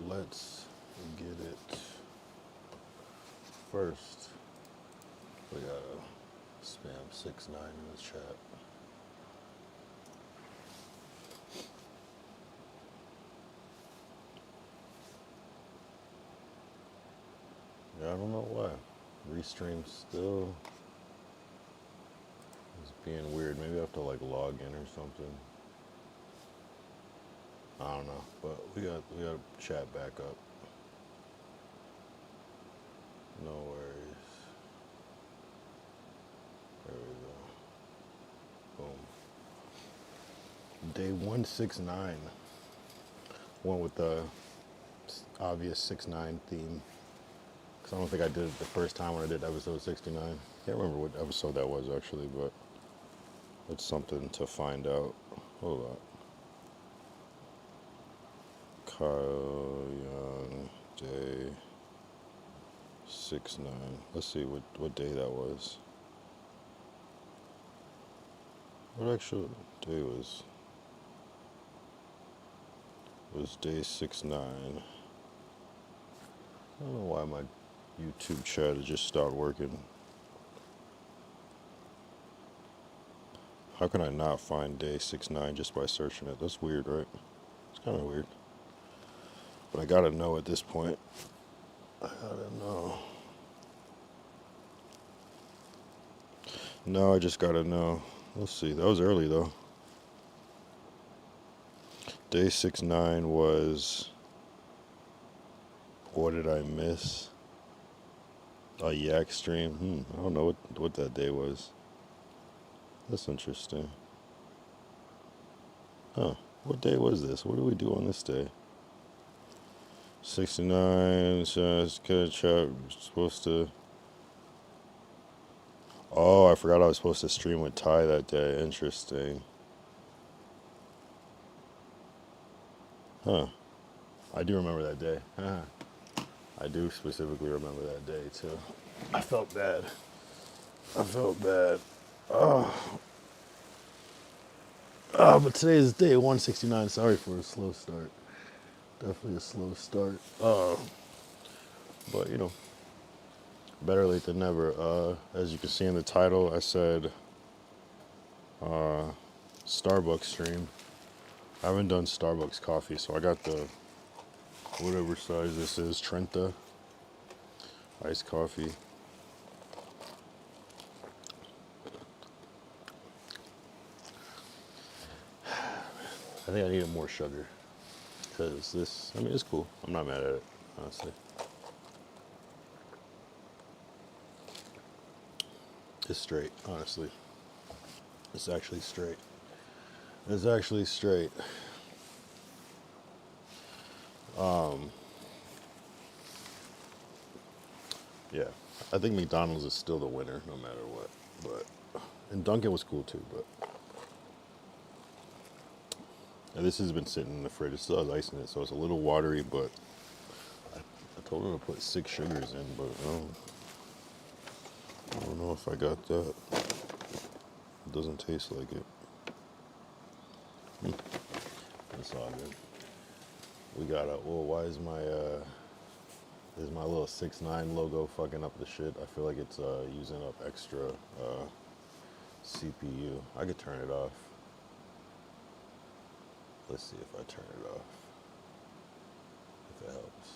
let's get it. First, we gotta spam 6ix9ine in the chat. Yeah, I don't know why. Restream still is being weird. Maybe I have to like log in or something. I don't know, but we got chat back up. No worries. There we go. Boom. Day 169. Went with the obvious 6ix9ine theme. Cause I don't think I did it the first time when I did episode 69. Can't remember what episode that was actually, but it's something to find out. Hold on. Kyle Young, day 6ix9ine. Let's see what day that was. What actual day was day 6ix9ine. I don't know why my YouTube chat has just stopped working. How can I not find day 6ix9ine just by searching it? That's weird, right? It's kind of weird. But I gotta know at this point. I gotta know. No, I just gotta know. Let's see. That was early though. Day 6ix9ine was. What did I miss? A yak stream. I don't know what that day was. That's interesting. Huh. What day was this? What do we do on this day? 69, supposed to. Oh, I forgot I was supposed to stream with Ty that day. Interesting. Huh. I do remember that day. I do specifically remember that day too. I felt bad. But today is day 169. Sorry for a slow start. Definitely a slow start. But you know, better late than never. As you can see in the title, I said Starbucks stream. I haven't done Starbucks coffee, so I got the whatever size this is, Trenta iced coffee. I think I needed more sugar because this, I mean, it's cool. I'm not mad at it, honestly. It's straight, honestly. It's actually straight. It's actually straight. Yeah, I think McDonald's is still the winner no matter what. But and Dunkin was cool too, but and this has been sitting in the fridge. It still has ice in it, so it's a little watery, but I told him to put 6 sugars in, but I don't know if I got that. It doesn't taste like it. That's all good. We got a, well, why is my little 6ix9ine logo fucking up the shit? I feel like it's using up extra CPU. I could turn it off. Let's see if I turn it off. If it helps.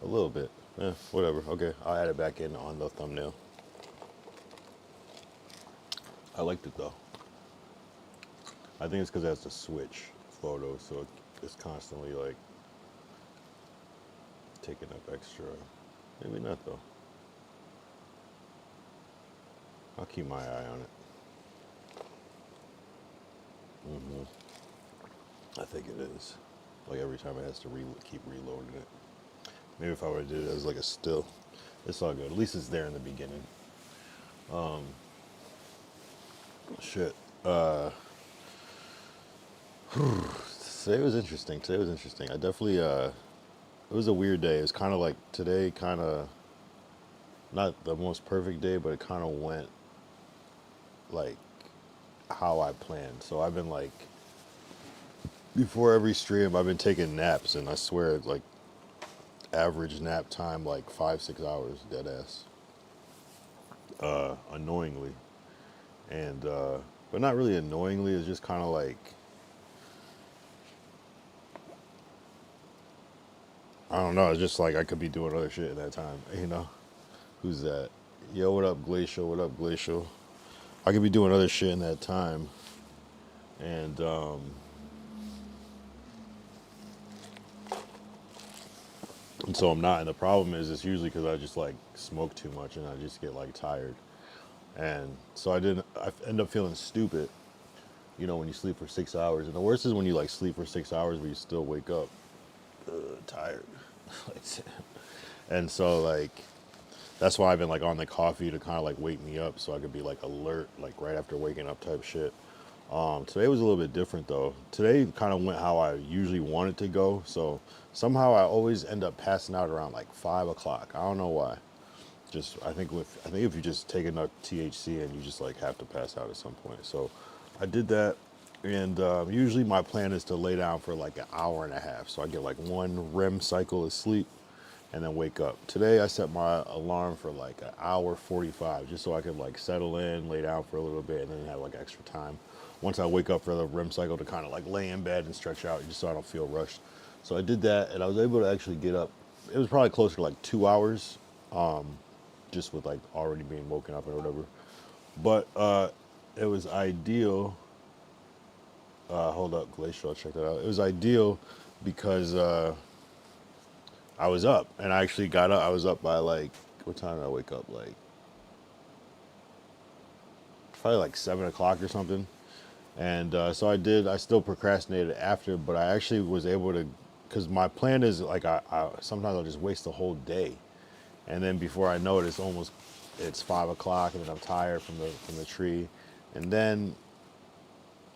A little bit. Whatever. Okay, I'll add it back in on the thumbnail. I liked it though. I think it's because it has the switch photo, so it's constantly like taking up extra. Maybe not though. I'll keep my eye on it. I think it is. Like every time it has to keep reloading it. Maybe if I would have did it as like a still. It's all good. At least it's there in the beginning. Shit. Today was interesting. I definitely, it was a weird day. It was kind of like today, kind of, not the most perfect day, but it kind of went like how I planned. So I've been like, before every stream, I've been taking naps, and I swear, like, average nap time like 5-6 hours, dead ass, annoyingly, and but not really annoyingly. It's just kind of like, I don't know. It's just like I could be doing other shit in that time, you know. Who's that? Yo, what up, Glacial? What up, Glacial? I could be doing other shit in that time, and so I'm not. And the problem is, it's usually because I just like smoke too much, and I just get like tired, and so I didn't. I end up feeling stupid, you know, when you sleep for 6 hours. And the worst is when you like sleep for 6 hours, but you still wake up tired. And so like that's why I've been like on the coffee to kind of like wake me up, so I could be like alert, like right after waking up type shit. Today was a little bit different though. Today kind of went how I usually want it to go. So somehow I always end up passing out around like 5 o'clock. I don't know why. Just I think if you just take enough THC, and you just like have to pass out at some point. So I did that, and usually my plan is to lay down for like an hour and a half, so I get like one REM cycle of sleep, and then wake up. Today I set my alarm for like an hour 45, just so I could like settle in, lay down for a little bit, and then have like extra time once I wake up for the REM cycle to kind of like lay in bed and stretch out, just so I don't feel rushed. So I did that, and I was able to actually get up. It was probably closer to like 2 hours, just with like already being woken up or whatever. But it was ideal. Hold up, Glacial, I'll check that out. It was ideal because I was up, and I actually got up. I was up by like, what time did I wake up? Like probably like 7 o'clock or something. And so I did. I still procrastinated after, but I actually was able to, because my plan is like I sometimes I'll just waste the whole day, and then before I know it, it's 5 o'clock, and then I'm tired from the tree, and then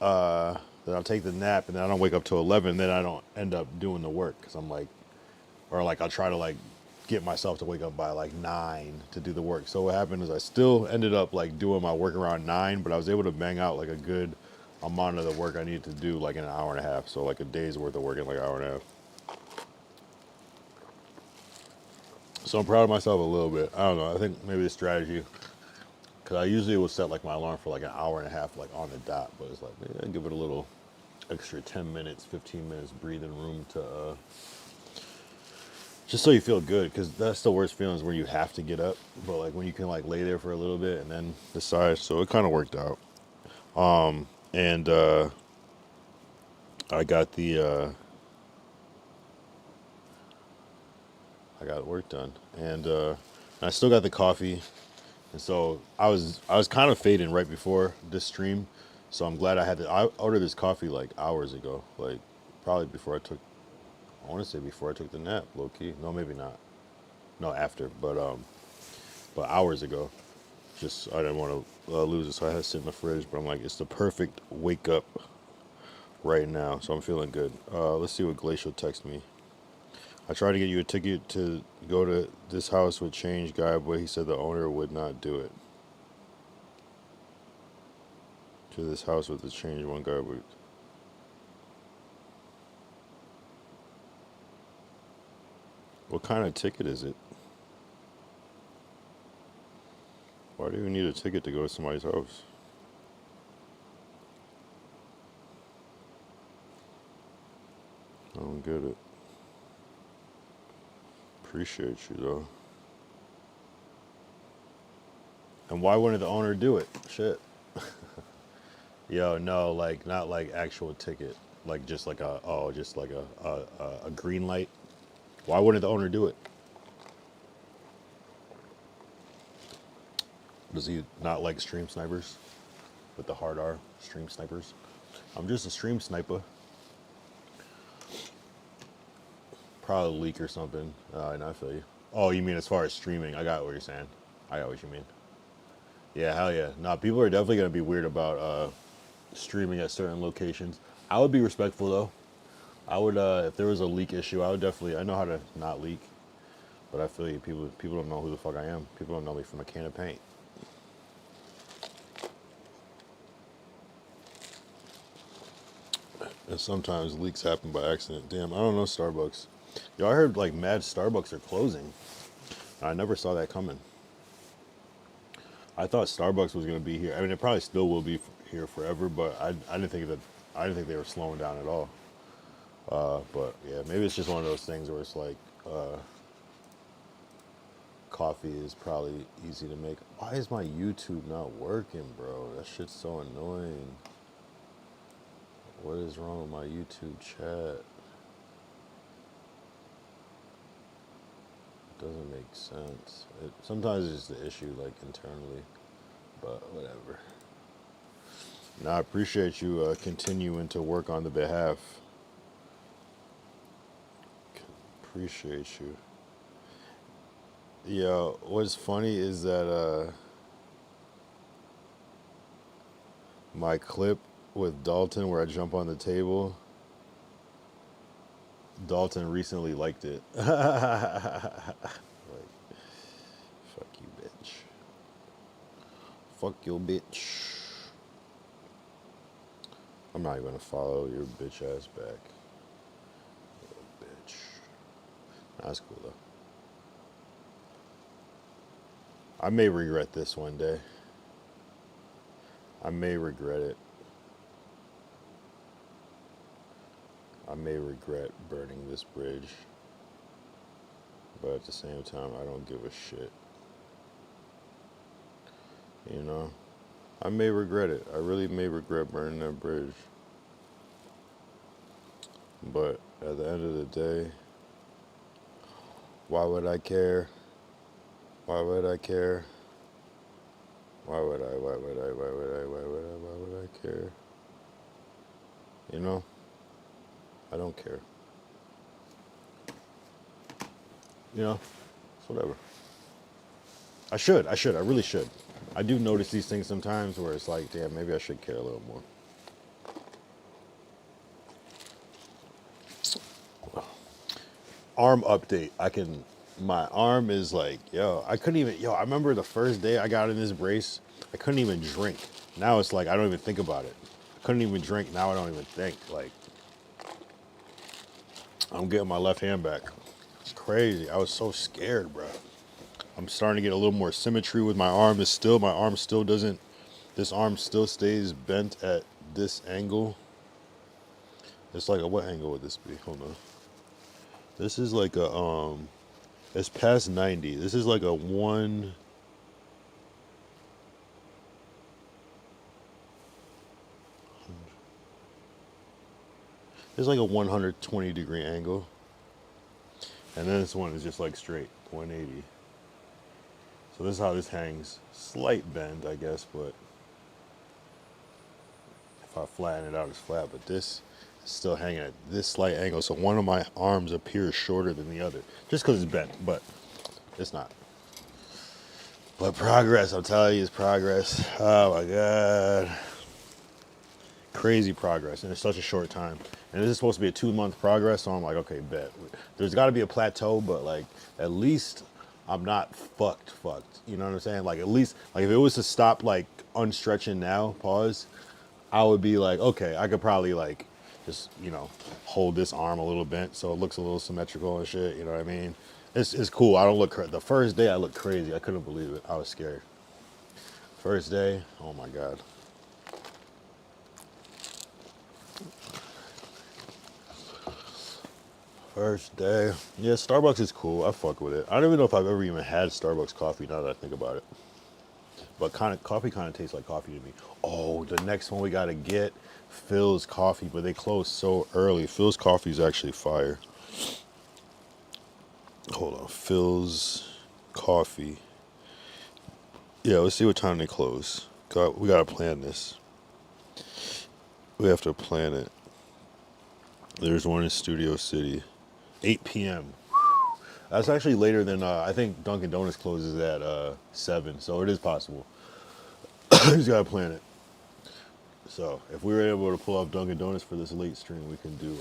I'll take the nap, and then I don't wake up till 11. Then I don't end up doing the work because I'm like, or like I'll try to like get myself to wake up by like 9 to do the work. So what happened is I still ended up like doing my work around 9, but I was able to bang out like a good amount of the work I needed to do like in an hour and a half. So like a day's worth of work in like an hour and a half. So I'm proud of myself a little bit. I don't know. I think maybe the strategy, because I usually would set like my alarm for like an hour and a half, like on the dot, but it's like, maybe I give it a little extra 10 minutes, 15 minutes breathing room to, just so you feel good, because that's the worst feeling is when you have to get up, but like when you can like lay there for a little bit and then decide. So it kind of worked out. And I got I got work done, and I still got the coffee. And so I was kind of fading right before this stream, so I'm glad I ordered this coffee like hours ago, like probably before I want to say before I took the nap, low key. No, maybe not. No, after, but hours ago. Just I didn't want to lose it, so I had to sit in the fridge. But I'm like, it's the perfect wake up right now, so I'm feeling good. Let's see what Glacial texted me. I tried to get you a ticket to go to this house with change guy, but he said the owner would not do it. To this house with the change one guy would. What kind of ticket is it? Why do you need a ticket to go to somebody's house? I don't get it. Appreciate you though. And why wouldn't the owner do it? Shit. Yo, no, like not like actual ticket, like just like just like a green light. Why wouldn't the owner do it? Does he not like stream snipers with the hard R stream snipers? I'm just a stream sniper. Probably leak or something. And I feel you. Oh, you mean as far as streaming? I got what you're saying. I got what you mean. Yeah, hell yeah. Nah, people are definitely gonna be weird about streaming at certain locations. I would be respectful though. I would, if there was a leak issue, I would definitely. I know how to not leak. But I feel you, people don't know who the fuck I am. People don't know me from a can of paint. And sometimes leaks happen by accident. Damn, I don't know Starbucks. Yo, I heard like mad Starbucks are closing. I never saw that coming. I thought Starbucks was gonna be here. I mean, it probably still will be here forever, but I didn't think that I didn't think they were slowing down at all. But yeah, maybe it's just one of those things where it's like coffee is probably easy to make. Why is my YouTube not working, bro? That shit's so annoying. What is wrong with my YouTube chat? It doesn't make sense. Sometimes it's the issue, like internally, but whatever. Now, I appreciate you continuing to work on the behalf. Appreciate you. Yo, what's funny is that my clip with Dalton where I jump on the table, Dalton recently liked it. Like, fuck you, bitch. Fuck your bitch. I'm not even gonna follow your bitch ass back. Little bitch. That's cool though. I may regret this one day. I may regret it. I may regret burning this bridge. But at the same time, I don't give a shit. You know? I may regret it. I really may regret burning that bridge. But at the end of the day, why would I care? Why would I care? Why would I care? You know? I don't care. You know? It's whatever. I really should. I do notice these things sometimes where it's like, damn, maybe I should care a little more. Arm update. My arm is like, I remember the first day I got in this brace, I couldn't even drink. Now it's like, I don't even think about it. I couldn't even drink, now I don't even think. Like, I'm getting my left hand back. It's crazy. I was so scared, bro. I'm starting to get a little more symmetry with my arm. This arm still stays bent at this angle. It's like what angle would this be? Hold on. This is like a, it's past 90. This is like a one. It's like a 120 degree angle. And then this one is just like straight, 180. So this is how this hangs. Slight bend, I guess, but if I flatten it out, it's flat. But this is still hanging at this slight angle. So one of my arms appears shorter than the other. Just because it's bent, but it's not. But progress, I'm telling you, it's progress. Oh my God. Crazy progress in such a short time. And this is supposed to be a 2-month progress, so I'm like, okay, bet. There's got to be a plateau, but like, at least I'm not fucked. You know what I'm saying? Like, at least, like, if it was to stop, like, unstretching now, pause, I would be like, okay, I could probably, like, just, hold this arm a little bent so it looks a little symmetrical and shit, you know what I mean? It's cool. I don't look crazy. The first day, I looked crazy. I couldn't believe it. I was scared. First day, oh my God. First day. Yeah, Starbucks is cool. I fuck with it. I don't even know if I've ever even had Starbucks coffee now that I think about it. But coffee kind of tastes like coffee to me. Oh, the next one we got to get, Phil's Coffee, but they close so early. Phil's Coffee is actually fire. Hold on. Phil's Coffee. Yeah, let's see what time they close. We got to plan this. We have to plan it. There's one in Studio City. 8 p.m. That's actually later than, I think Dunkin' Donuts closes at 7, so it is possible. You just gotta plan it. So, if we were able to pull off Dunkin' Donuts for this late stream, we can do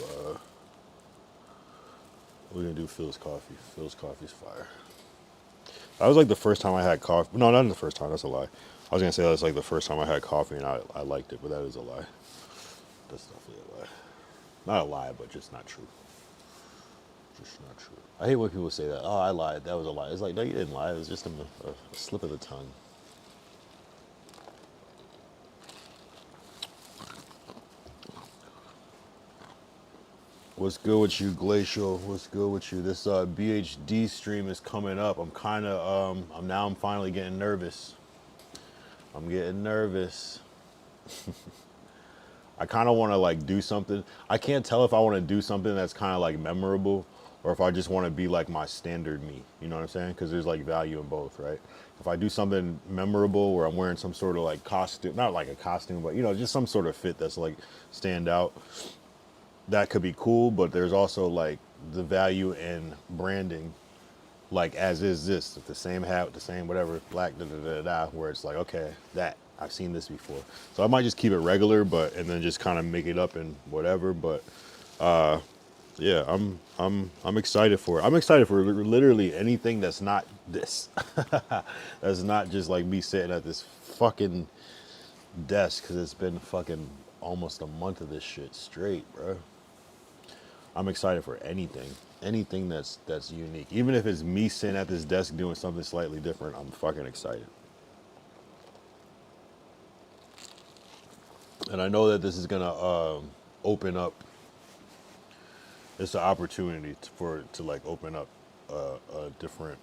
We're gonna do Phil's coffee. Phil's coffee's fire. That was like the first time I had coffee. No, not the first time. That's a lie. I was gonna say that's like the first time I had coffee and I liked it, but that is a lie. That's definitely a lie. Not a lie, but just not true. Just not true. I hate when people say that. Oh, I lied. That was a lie. It's like, no, you didn't lie. It was just a slip of the tongue. What's good with you, Glacial? What's good with you? This BHD stream is coming up. I'm kind of, I'm finally getting nervous. I'm getting nervous. I kind of want to like do something. I can't tell if I want to do something that's kind of like memorable or if I just want to be like my standard me. You know what I'm saying? Because there's like value in both, right? If I do something memorable where I'm wearing some sort of like costume, not like a costume, but you know, just some sort of fit that's like stand out, that could be cool. But there's also like the value in branding, like as is this, the same hat, the same whatever, black, da da da da, where it's like, okay, that I've seen this before. So I might just keep it regular, but and then just kind of make it up and whatever. But yeah, I'm excited for it. I'm excited for literally anything that's not this. That's not just like me sitting at this fucking desk because it's been fucking almost a month of this shit straight, bro. I'm excited for anything that's unique. Even if it's me sitting at this desk doing something slightly different, I'm fucking excited. And I know that this is gonna open up. It's an opportunity to like open up a different,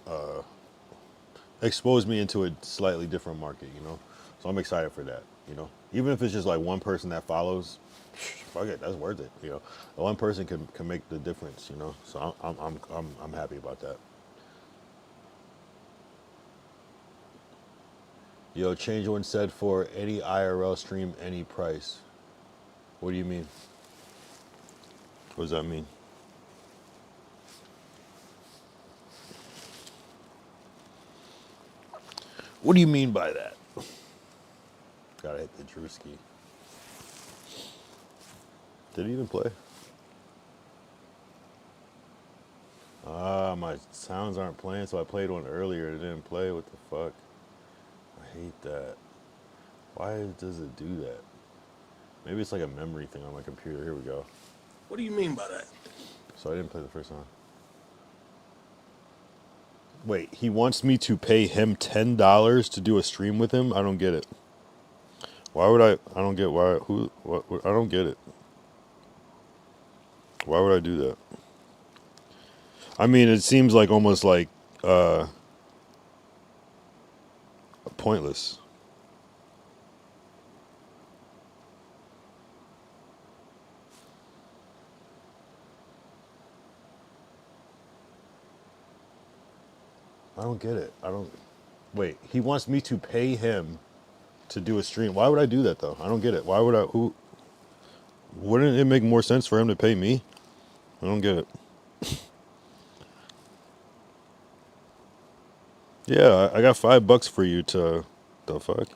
expose me into a slightly different market, you know. So I'm excited for that, you know. Even if it's just like one person that follows, fuck it, that's worth it, you know. One person can make the difference, you know. So I'm happy about that. Yo, change one said for any IRL stream, any price. What do you mean? What does that mean? What do you mean by that? Gotta hit the Drewski. Did he even play? Ah, my sounds aren't playing, so I played one earlier. It didn't play. What the fuck? I hate that. Why does it do that? Maybe it's like a memory thing on my computer. Here we go. What do you mean by that? So I didn't play the first time. Wait, he wants me to pay him $10 to do a stream with him? I don't get it. Why would I don't get why who what I don't get it. Why would I do that? I mean, it seems like almost like pointless. I don't get it. I don't. Wait, he wants me to pay him to do a stream. Why would I do that though? I don't get it. Why would I? Who? Wouldn't it make more sense for him to pay me? I don't get it. Yeah, I got $5 for you to. The fuck?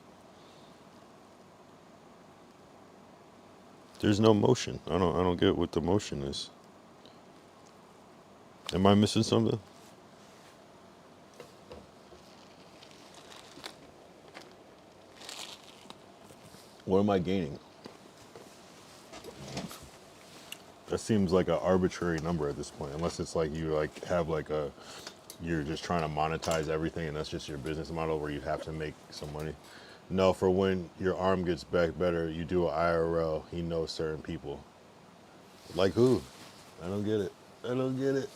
There's no motion. I don't get what the motion is. Am I missing something? What am I gaining? That seems like an arbitrary number at this point, unless it's like you like have like a you're just trying to monetize everything and that's just your business model where you have to make some money. No, for when your arm gets back better, you do an IRL. He knows certain people. Like who? I don't get it. I don't get it.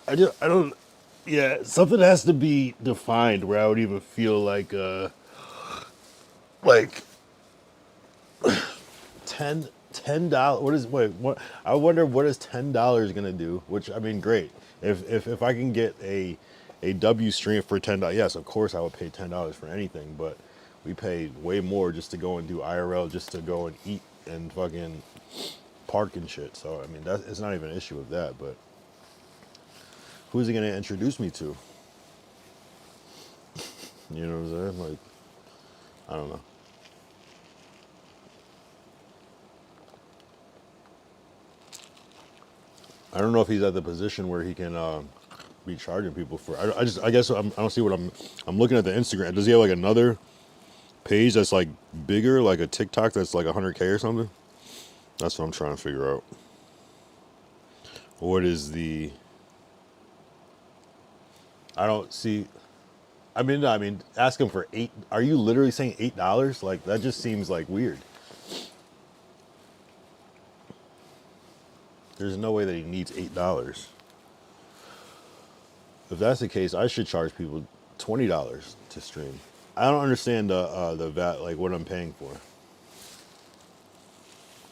I don't. Yeah, something has to be defined where I would even feel like $10. What is wait? What? I wonder what is $10 gonna do? Which I mean, great. If I can get a W stream for $10, yes, of course I would pay $10 for anything. But we paid way more just to go and do IRL, just to go and eat and fucking park and shit. So I mean, that it's not even an issue with that. But who's he gonna introduce me to? You know what I'm saying? Like, I don't know. I don't know if he's at the position where he can be charging people for. I guess I don't see what I'm looking at the Instagram. Does he have like another page that's like bigger, like a TikTok that's like 100K or something? That's what I'm trying to figure out. What is the? I don't see. I mean, ask him for eight. Are you literally saying $8? Like that just seems like weird. There's no way that he needs $8. If that's the case, I should charge people $20 to stream. I don't understand the VAT, like what I'm paying for,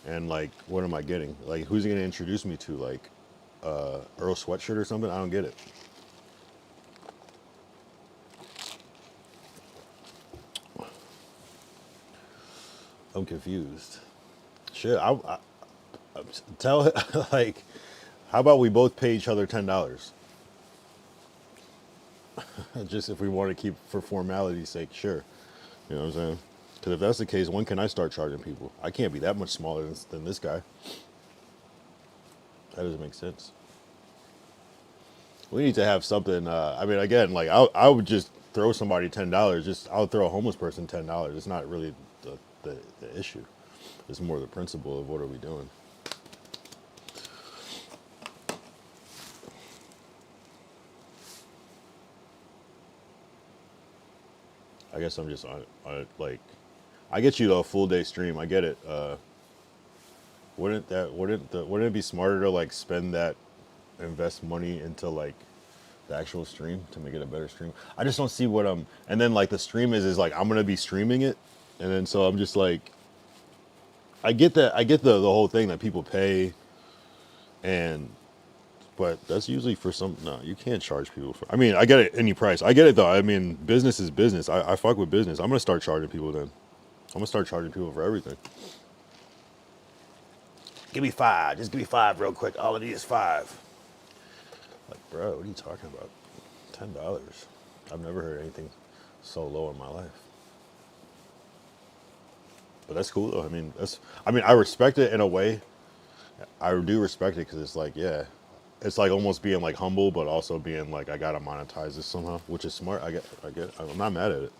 and like what am I getting? Like who's he gonna introduce me to? Like Earl Sweatshirt or something? I don't get it. I'm confused. Shit, I tell like, how about we both pay each other $10? Just if we want to keep for formality's sake, sure. You know what I'm saying? Because if that's the case, when can I start charging people? I can't be that much smaller than this guy. That doesn't make sense. We need to have something. I mean, again, like I would just throw somebody $10. Just I'll throw a homeless person $10. It's not really the issue. It's more the principle of what are we doing. I guess I'm just on like, I get you though, a full day stream. I get it. Wouldn't it be smarter to like spend that, invest money into like the actual stream to make it a better stream? I just don't see what and then like the stream is like I'm gonna be streaming it, and then so I'm just like, I get that, I get the whole thing that people pay, and but that's usually for some. No, you can't charge people for. I mean, I get it any price. I get it though. I mean, business is business. I fuck with business. I'm gonna start charging people then. I'm gonna start charging people for everything. Give me five. Just give me five real quick. All I need is five. Like, bro, what are you talking about? $10. I've never heard anything so low in my life. But that's cool though. I mean, I respect it in a way. I do respect it because it's like, yeah, it's like almost being like humble, but also being like, I gotta monetize this somehow, which is smart. I get. I'm not mad at it.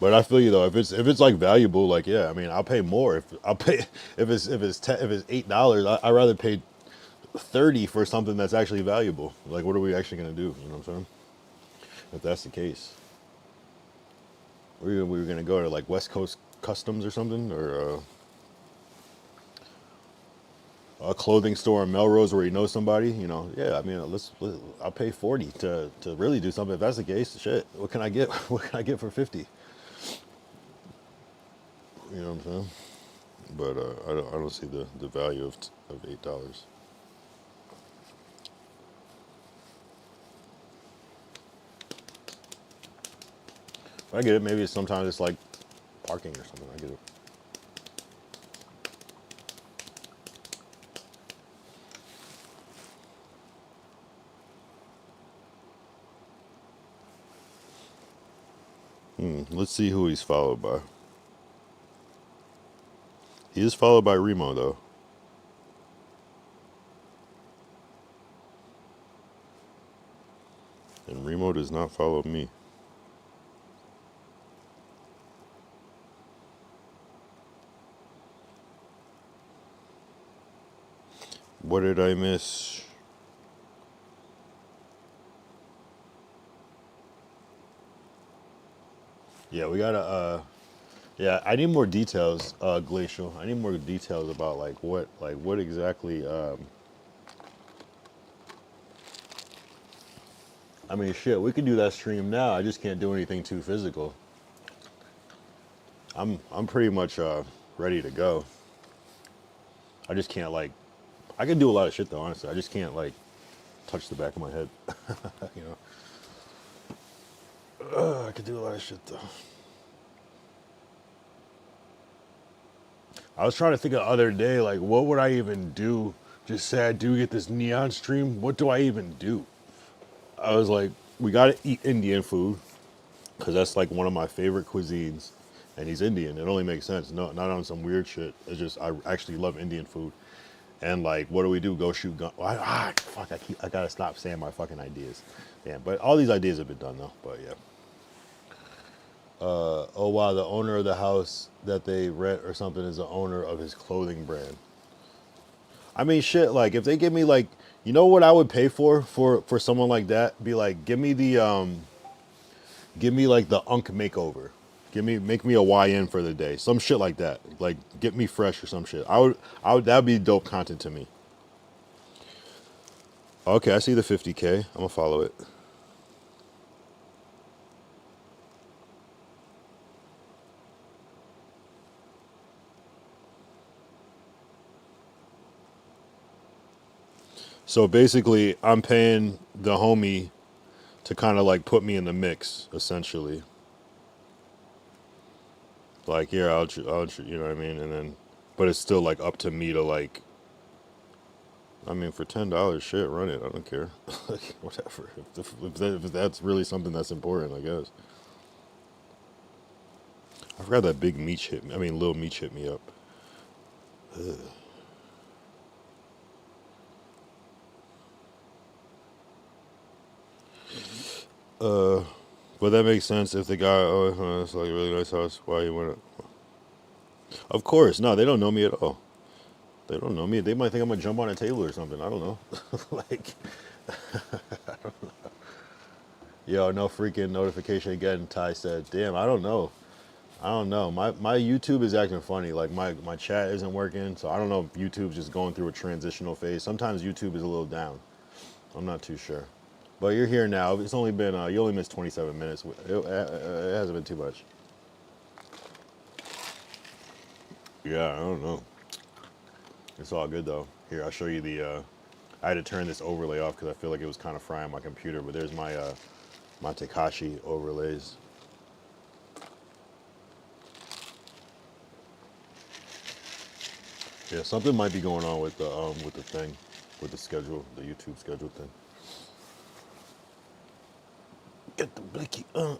But I feel you though. If it's like valuable, like yeah, I mean, I'll pay more. If I'll pay if it's $8, I'd rather pay 30 for something that's actually valuable. Like, what are we actually gonna do? You know what I'm saying? If that's the case, we were gonna go to like West Coast Customs or something, or a clothing store in Melrose where you know somebody. You know, yeah. I mean, I'll pay 40 to really do something. If that's the case, shit. What can I get? What can I get for 50? You know what I'm saying? But I don't see the value of $8. But I get it. Maybe sometimes it's like parking or something. I get it. Let's see who he's followed by. He is followed by Remo though. And Remo does not follow me. What did I miss? Yeah, we gotta. Yeah, I need more details, Glacial. I need more details about like what exactly. I mean, shit, we could do that stream now. I just can't do anything too physical. I'm pretty much ready to go. I just can't like. I can do a lot of shit though, honestly. I just can't like touch the back of my head. You know. I could do a lot of shit though. I was trying to think the other day, like, what would I even do? Just say I do get this neon stream. What do I even do? I was like, we gotta eat Indian food because that's like one of my favorite cuisines. and he's Indian. It only makes sense. No, not on some weird shit. It's just I actually love Indian food. And like, what do we do? Go shoot gun? Fuck! I gotta stop saying my fucking ideas. Damn. But all these ideas have been done though. But yeah. Oh wow, the owner of the house that they rent or something is the owner of his clothing brand. I mean, shit. Like, if they give me like, you know what I would pay for someone like that? Be like, give me like the Unk makeover. Make me a YN for the day. Some shit like that. Like, get me fresh or some shit. That'd be dope content to me. Okay, I see the 50K. I'm gonna follow it. So basically, I'm paying the homie to kind of like put me in the mix, essentially. Like, yeah, you know what I mean? And then, but it's still like up to me to like, I mean, for $10, shit, run it. I don't care. Like, whatever. If that's really something that's important, I guess. I forgot that big Meech hit me. I mean, Lil Meech hit me up. Ugh. But that makes sense if the guy, oh, it's like a really nice house. Why you want it? Of course, no, they don't know me at all. They don't know me. They might think I'm gonna jump on a table or something. I don't know. Like, yo, no freaking notification again. Ty said, "Damn, I don't know. I don't know. My YouTube is acting funny. Like my chat isn't working. So I don't know if YouTube's just going through a transitional phase. Sometimes YouTube is a little down. I'm not too sure. But you're here now. It's only been you only missed 27 minutes. It hasn't been too much. Yeah, I don't know. It's all good though. Here, I'll show you the. I had to turn this overlay off because I feel like it was kind of frying my computer. But there's my my Takashi overlays. Yeah, something might be going on with the thing, with the schedule, the YouTube schedule thing. Get the blicky. Yeah.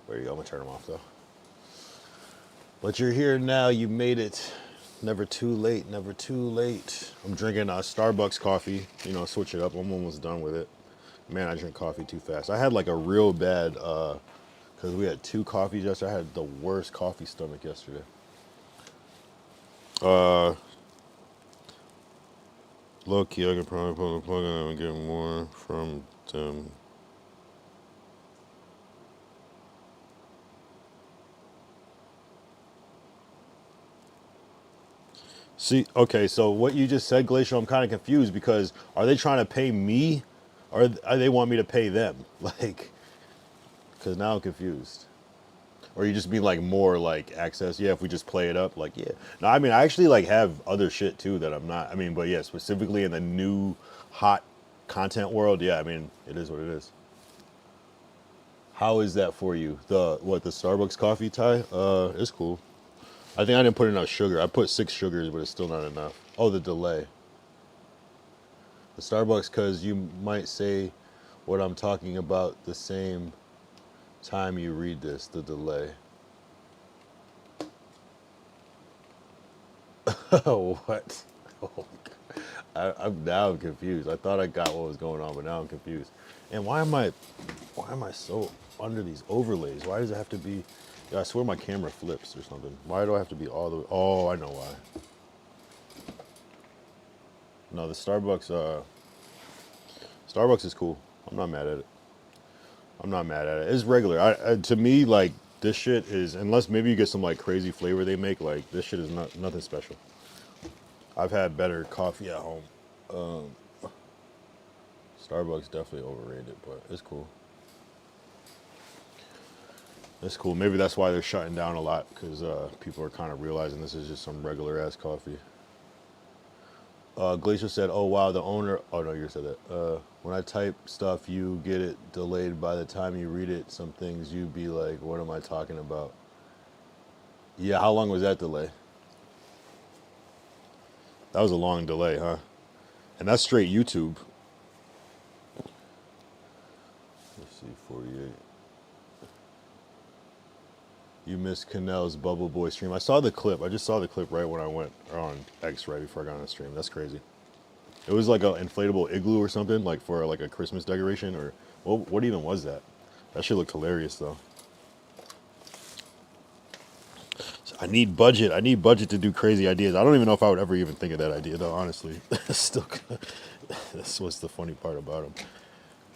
There you go. I'm gonna turn them off though. But you're here now. You made it. Never too late. Never too late. I'm drinking Starbucks coffee. You know, switch it up. I'm almost done with it. Man, I drink coffee too fast. I had like a real bad, because we had 2 coffees yesterday. I had the worst coffee stomach yesterday. Low key, I could probably pull the plug in and get more from them. See, okay, so what you just said, Glacial, I'm kind of confused because are they trying to pay me or are they want me to pay them? Like, because now I'm confused. Or you just mean like more like access? Yeah, if we just play it up, like, yeah. No, I mean, I actually like have other shit too that I'm not. I mean, but yeah, specifically in the new hot content world, yeah, I mean, it is what it is. How is that for you? The Starbucks coffee, Ty? It's cool. I think I didn't put enough sugar. I put 6 sugars, but it's still not enough. Oh, the delay. The Starbucks, because you might say what I'm talking about the same time you read this, the delay. Oh, what? Oh, I'm now confused. I thought I got what was going on, but now I'm confused. And why am I so under these overlays? Why does it have to be? Yeah, I swear my camera flips or something. Why do I have to be all the way? Oh, I know why. No, the Starbucks is cool. I'm not mad at it. I'm not mad at it. It's regular. To me, like, this shit is, unless maybe you get some like crazy flavor they make, like this shit is nothing special. I've had better coffee at home. Starbucks definitely overrated, but it's cool. It's cool. Maybe that's why they're shutting down a lot because people are kind of realizing this is just some regular ass coffee. Glacier said, "Oh wow, the owner." Oh no, you said that. When I type stuff, you get it delayed. By the time you read it, some things you be like, "What am I talking about?" Yeah, how long was that delay? That was a long delay, huh? And that's straight YouTube. Let's see, 48. You missed Canel's Bubble Boy stream. I saw the clip. I just saw the clip right when I went on X right before I got on the stream. That's crazy. It was like an inflatable igloo or something, like for like a Christmas decoration, or what even was that? That shit looked hilarious though. So I need budget. I need budget to do crazy ideas. I don't even know if I would ever even think of that idea though, honestly. Still, that's what's the funny part about them.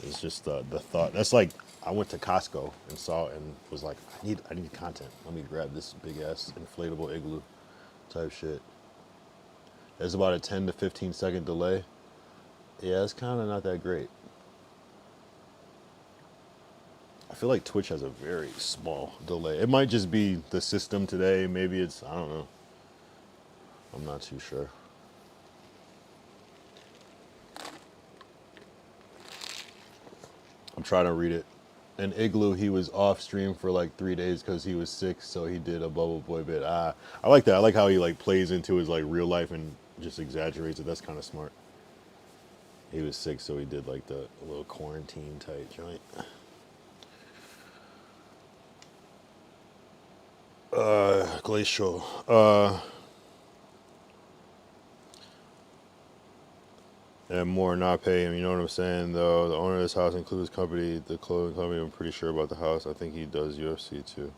It's just the thought. That's like I went to Costco and saw it and was like, I need content. Let me grab this big ass inflatable igloo type shit. There's about a 10 to 15 second delay. Yeah, it's kind of not that great. I feel like Twitch has a very small delay. It might just be the system today. Maybe it's, I don't know. I'm not too sure. I'm trying to read it. In Igloo, he was off stream for like 3 days because he was sick, so he did a Bubble Boy bit. I like that. I like how he like plays into his like real life and just exaggerates it. That's kind of smart. He was sick, so he did like the little quarantine type joint. Glacial. And more not pay him. You know what I'm saying? Though the owner of this house includes company, the clothing company. I'm pretty sure about the house. I think he does UFC too.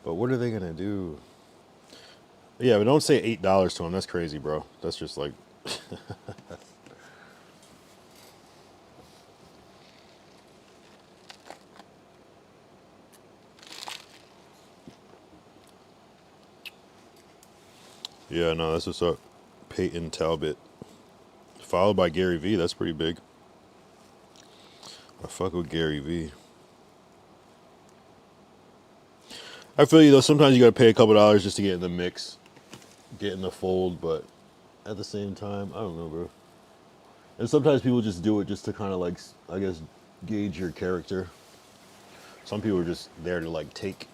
But what are they gonna do? Yeah, but don't say $8 to him. That's crazy, bro. That's just like. Yeah, no, that's what's up. Peyton Talbot. Followed by Gary V. That's pretty big. I fuck with Gary V. I feel you though. Sometimes you gotta pay a couple dollars just to get in the mix, get in the fold. But at the same time, I don't know, bro. And sometimes people just do it just to kind of like, I guess, gauge your character. Some people are just there to like take.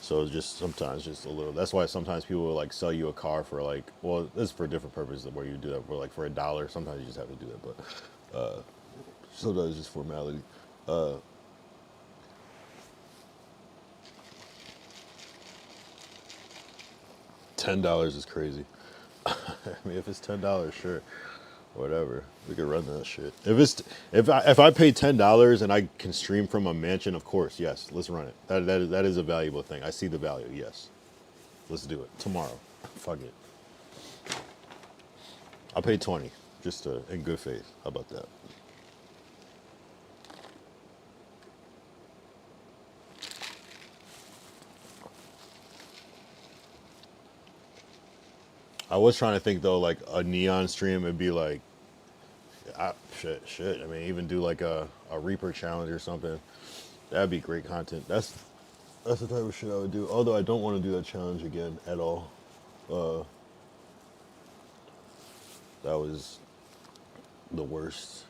So it's just sometimes just a little. That's why sometimes people will like sell you a car for like, well, this is for different purposes where you do that for like for $1. Sometimes you just have to do that, but sometimes it's just formality. $10 is crazy. I mean, if it's $10, sure, whatever. We could run that shit. If I pay $10 and I can stream from a mansion, of course, yes, let's run it. That is a valuable thing. I see the value. Yes, let's do it tomorrow. Fuck it. I'll pay 20, just in good faith. How about that? I was trying to think though, like a neon stream would be like, shit. I mean, even do like a Reaper challenge or something. That'd be great content. That's the type of shit I would do. Although I don't want to do that challenge again at all. That was the worst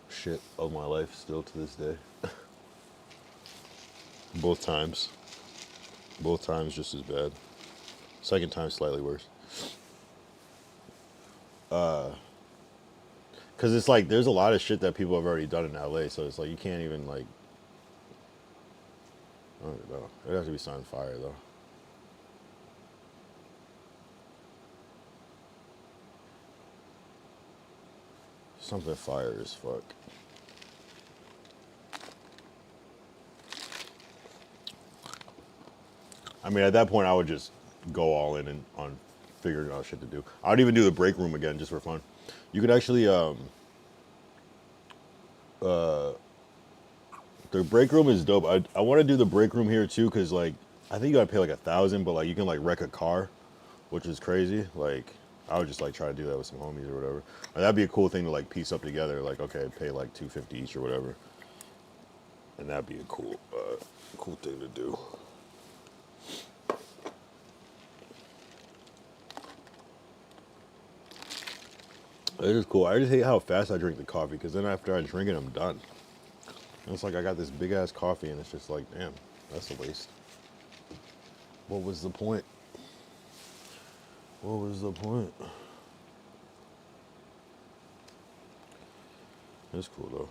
shit of my life still to this day. Both times. Both times just as bad. Second time slightly worse. Cause it's like there's a lot of shit that people have already done in LA, so it's like you can't even like, I don't know. It has to be something fire though. Something fire as fuck. I mean, at that point, I would just go all in and on figuring out shit to do. I would even do the break room again just for fun. You could actually, the break room is dope. I want to do the break room here too, cause like I think you gotta pay like 1,000, but like you can like wreck a car, which is crazy. Like I would just like try to do that with some homies or whatever. And that'd be a cool thing to like piece up together. Like okay, pay like $250 each or whatever, and that'd be a cool thing to do. It is cool. I just hate how fast I drink the coffee, because then after I drink it, I'm done. And it's like I got this big ass coffee, and it's just like, damn, that's a waste. What was the point? What was the point? That's cool though.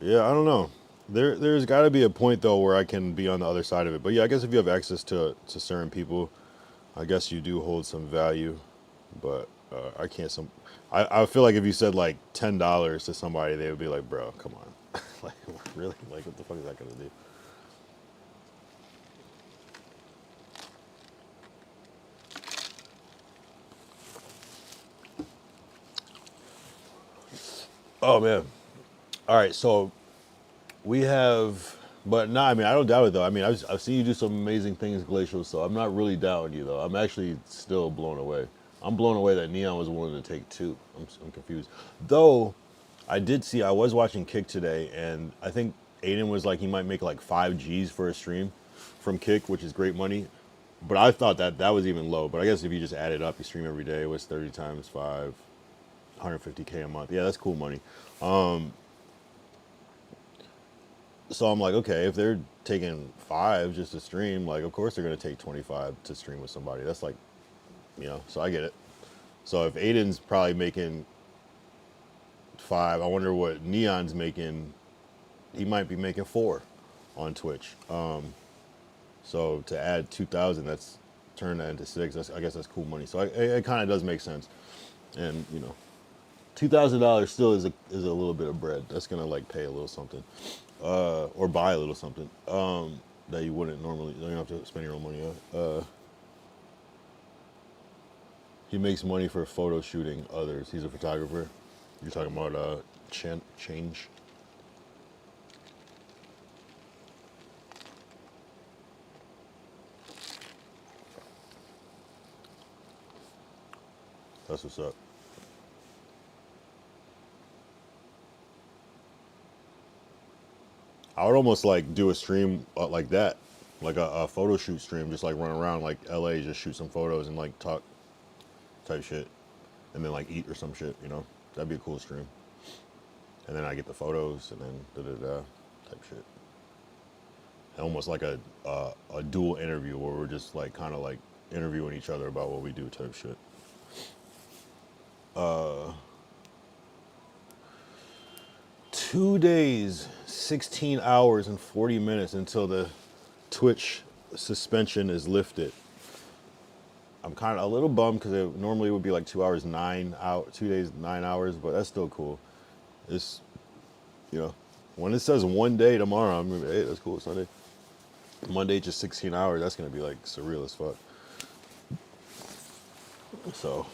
Yeah, I don't know. There's got to be a point though where I can be on the other side of it. But yeah, I guess if you have access to certain people, I guess you do hold some value. But I can't. I feel like if you said like $10 to somebody, they would be like, "Bro, come on, like really? Like what the fuck is that gonna do?" Oh man. All right, so we have, but no, I mean I don't doubt it though. I mean I've seen you do some amazing things, Glacial. So I'm not really doubting you though. I'm actually still blown away. I'm blown away that Neon was willing to take two. I'm confused. Though I did see, I was watching Kick today, and I think Aiden was like he might make like 5 G's for a stream from Kick, which is great money. But I thought that that was even low. But I guess if you just add it up, you stream every day, it was 30 times 5, 150K a month. Yeah, that's cool money. So I'm like, okay, if they're taking 5 just to stream, like, of course they're gonna take 25 to stream with somebody. That's like, so I get it. So if Aiden's probably making 5, I wonder what Neon's making. He might be making 4 on Twitch. So to add 2,000, that's turn that into 6. I guess that's cool money. So it kind of does make sense. And $2,000 still is a little bit of bread. That's gonna like pay a little something, or buy a little something that you wouldn't normally. You don't have to spend your own money on. He makes money for photo shooting others. He's a photographer. You're talking about change. That's what's up. I would almost like do a stream like that, like a photo shoot stream, just like run around like LA, just shoot some photos and like talk type shit, and then like eat or some shit. That'd be a cool stream. And then I get the photos and then da da da type shit. And almost like a dual interview where we're just like kind of like interviewing each other about what we do type shit. 2 days, 16 hours and 40 minutes until the Twitch suspension is lifted. I'm kind of a little bummed because it normally would be like 2 hours, 9 out, 2 days, 9 hours, but that's still cool. It's, when it says 1 day tomorrow, I'm gonna be, hey, that's cool, it's Sunday. Monday, just 16 hours, that's gonna be like surreal as fuck. So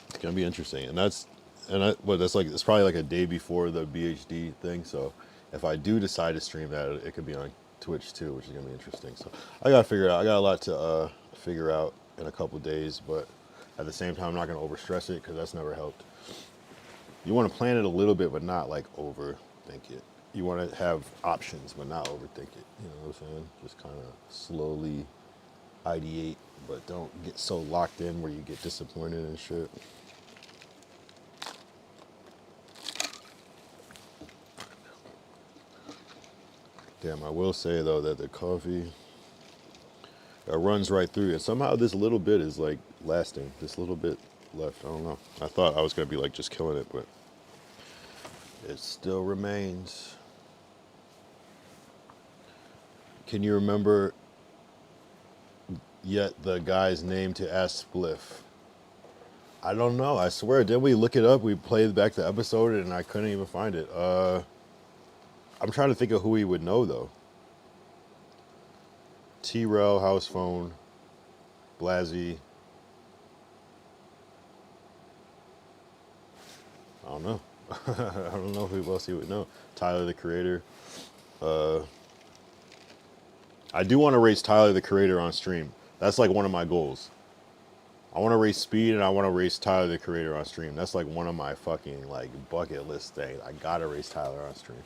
it's gonna be interesting, and that's like it's probably like a day before the BHD thing. So if I do decide to stream that, it could be on Twitch too, which is gonna be interesting. So I gotta figure it out. I got a lot to figure out in a couple days, but at the same time, I'm not gonna overstress it because that's never helped. You want to plan it a little bit, but not like overthink it. You want to have options, but not overthink it. You know what I'm saying? Just kind of slowly ideate, but don't get so locked in where you get disappointed and shit. Damn, I will say though that the coffee runs right through it. Somehow this little bit is like lasting. This little bit left. I don't know. I thought I was gonna be like just killing it, but it still remains. Can you remember yet the guy's name to ask Spliff? I don't know. I swear, didn't we look it up? We played back the episode and I couldn't even find it. I'm trying to think of who he would know though. T-Rel, house phone, Blazzy. I don't know. I don't know who else he would know. Tyler, the Creator. I do want to race Tyler, the Creator on stream. That's like one of my goals. I want to race Speed and I want to race Tyler, the Creator on stream. That's like one of my fucking like bucket list things. I gotta race Tyler on stream.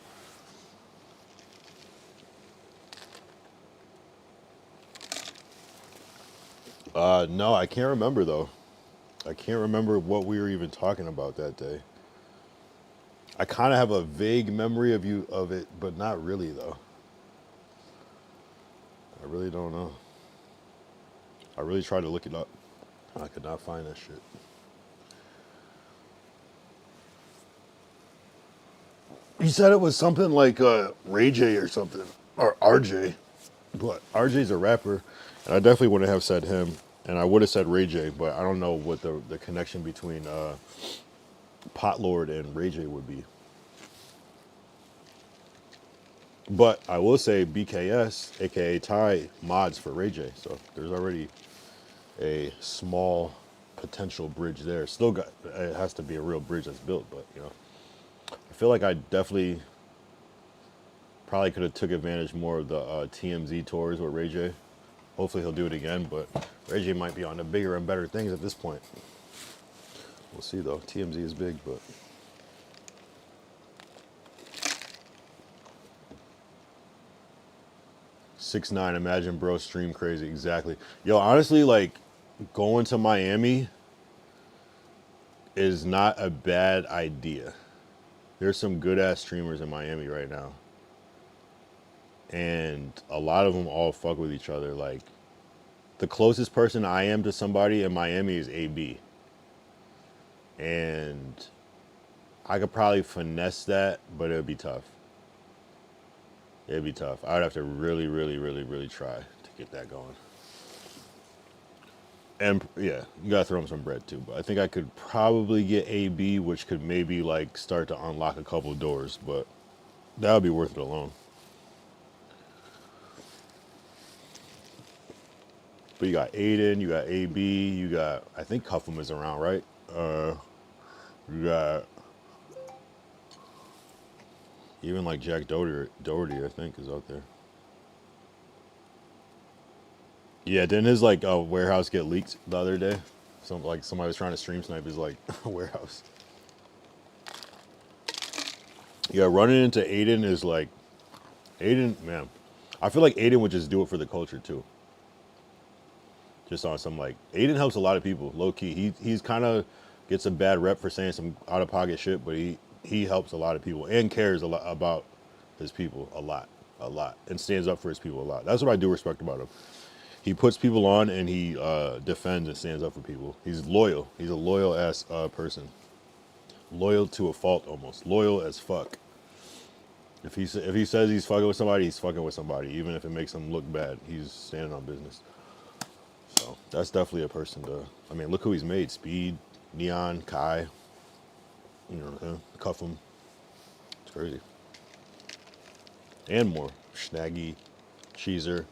No, I can't remember though. I can't remember what we were even talking about that day. I kind of have a vague memory of it, but not really though. I really don't know. I really tried to look it up. I could not find that shit. He said it was something like Ray J or something, or RJ. But RJ's a rapper, and I definitely wouldn't have said him, and I would have said Ray J, but I don't know what the connection between Pot Lord and Ray J would be. But I will say BKS, aka Ty, mods for Ray J, so there's already a small potential bridge there. Still got, it has to be a real bridge that's built, but you know, I feel like I definitely probably could have took advantage more of the TMZ tours with Ray J. Hopefully he'll do it again, but Ray J might be on the bigger and better things at this point. We'll see though. TMZ is big, but 6ix9ine, imagine bro stream crazy. Exactly. Yo, honestly, like going to Miami is not a bad idea. There's some good ass streamers in Miami right now. And a lot of them all fuck with each other. Like the closest person I am to somebody in Miami is AB. And I could probably finesse that, but it would be tough. It'd be tough. I would have to really, really, really, really try to get that going. And yeah, you gotta throw him some bread too. But I think I could probably get AB, which could maybe like start to unlock a couple of doors, but that would be worth it alone. But you got Aiden, you got AB, you got, I think Cuffham is around, right? You got even like Jack Doherty, I think, is out there. Yeah, didn't his like warehouse get leaked the other day? Somebody was trying to stream snipe his like warehouse. Yeah, running into Aiden is like, Aiden, man, I feel like Aiden would just do it for the culture too. Just on some like, Aiden helps a lot of people, low key. He's kind of gets a bad rep for saying some out of pocket shit, but he helps a lot of people and cares a lot about his people a lot, and stands up for his people a lot. That's what I do respect about him. He puts people on and he defends and stands up for people. He's loyal. He's a loyal ass person. Loyal to a fault almost. Loyal as fuck. If he says he's fucking with somebody, he's fucking with somebody. Even if it makes him look bad, he's standing on business. So that's definitely a person to, I mean, look who he's made. Speed, Neon, Kai, you know what I'm saying? Cuffham. It's crazy. And more. Snaggy, Cheezer.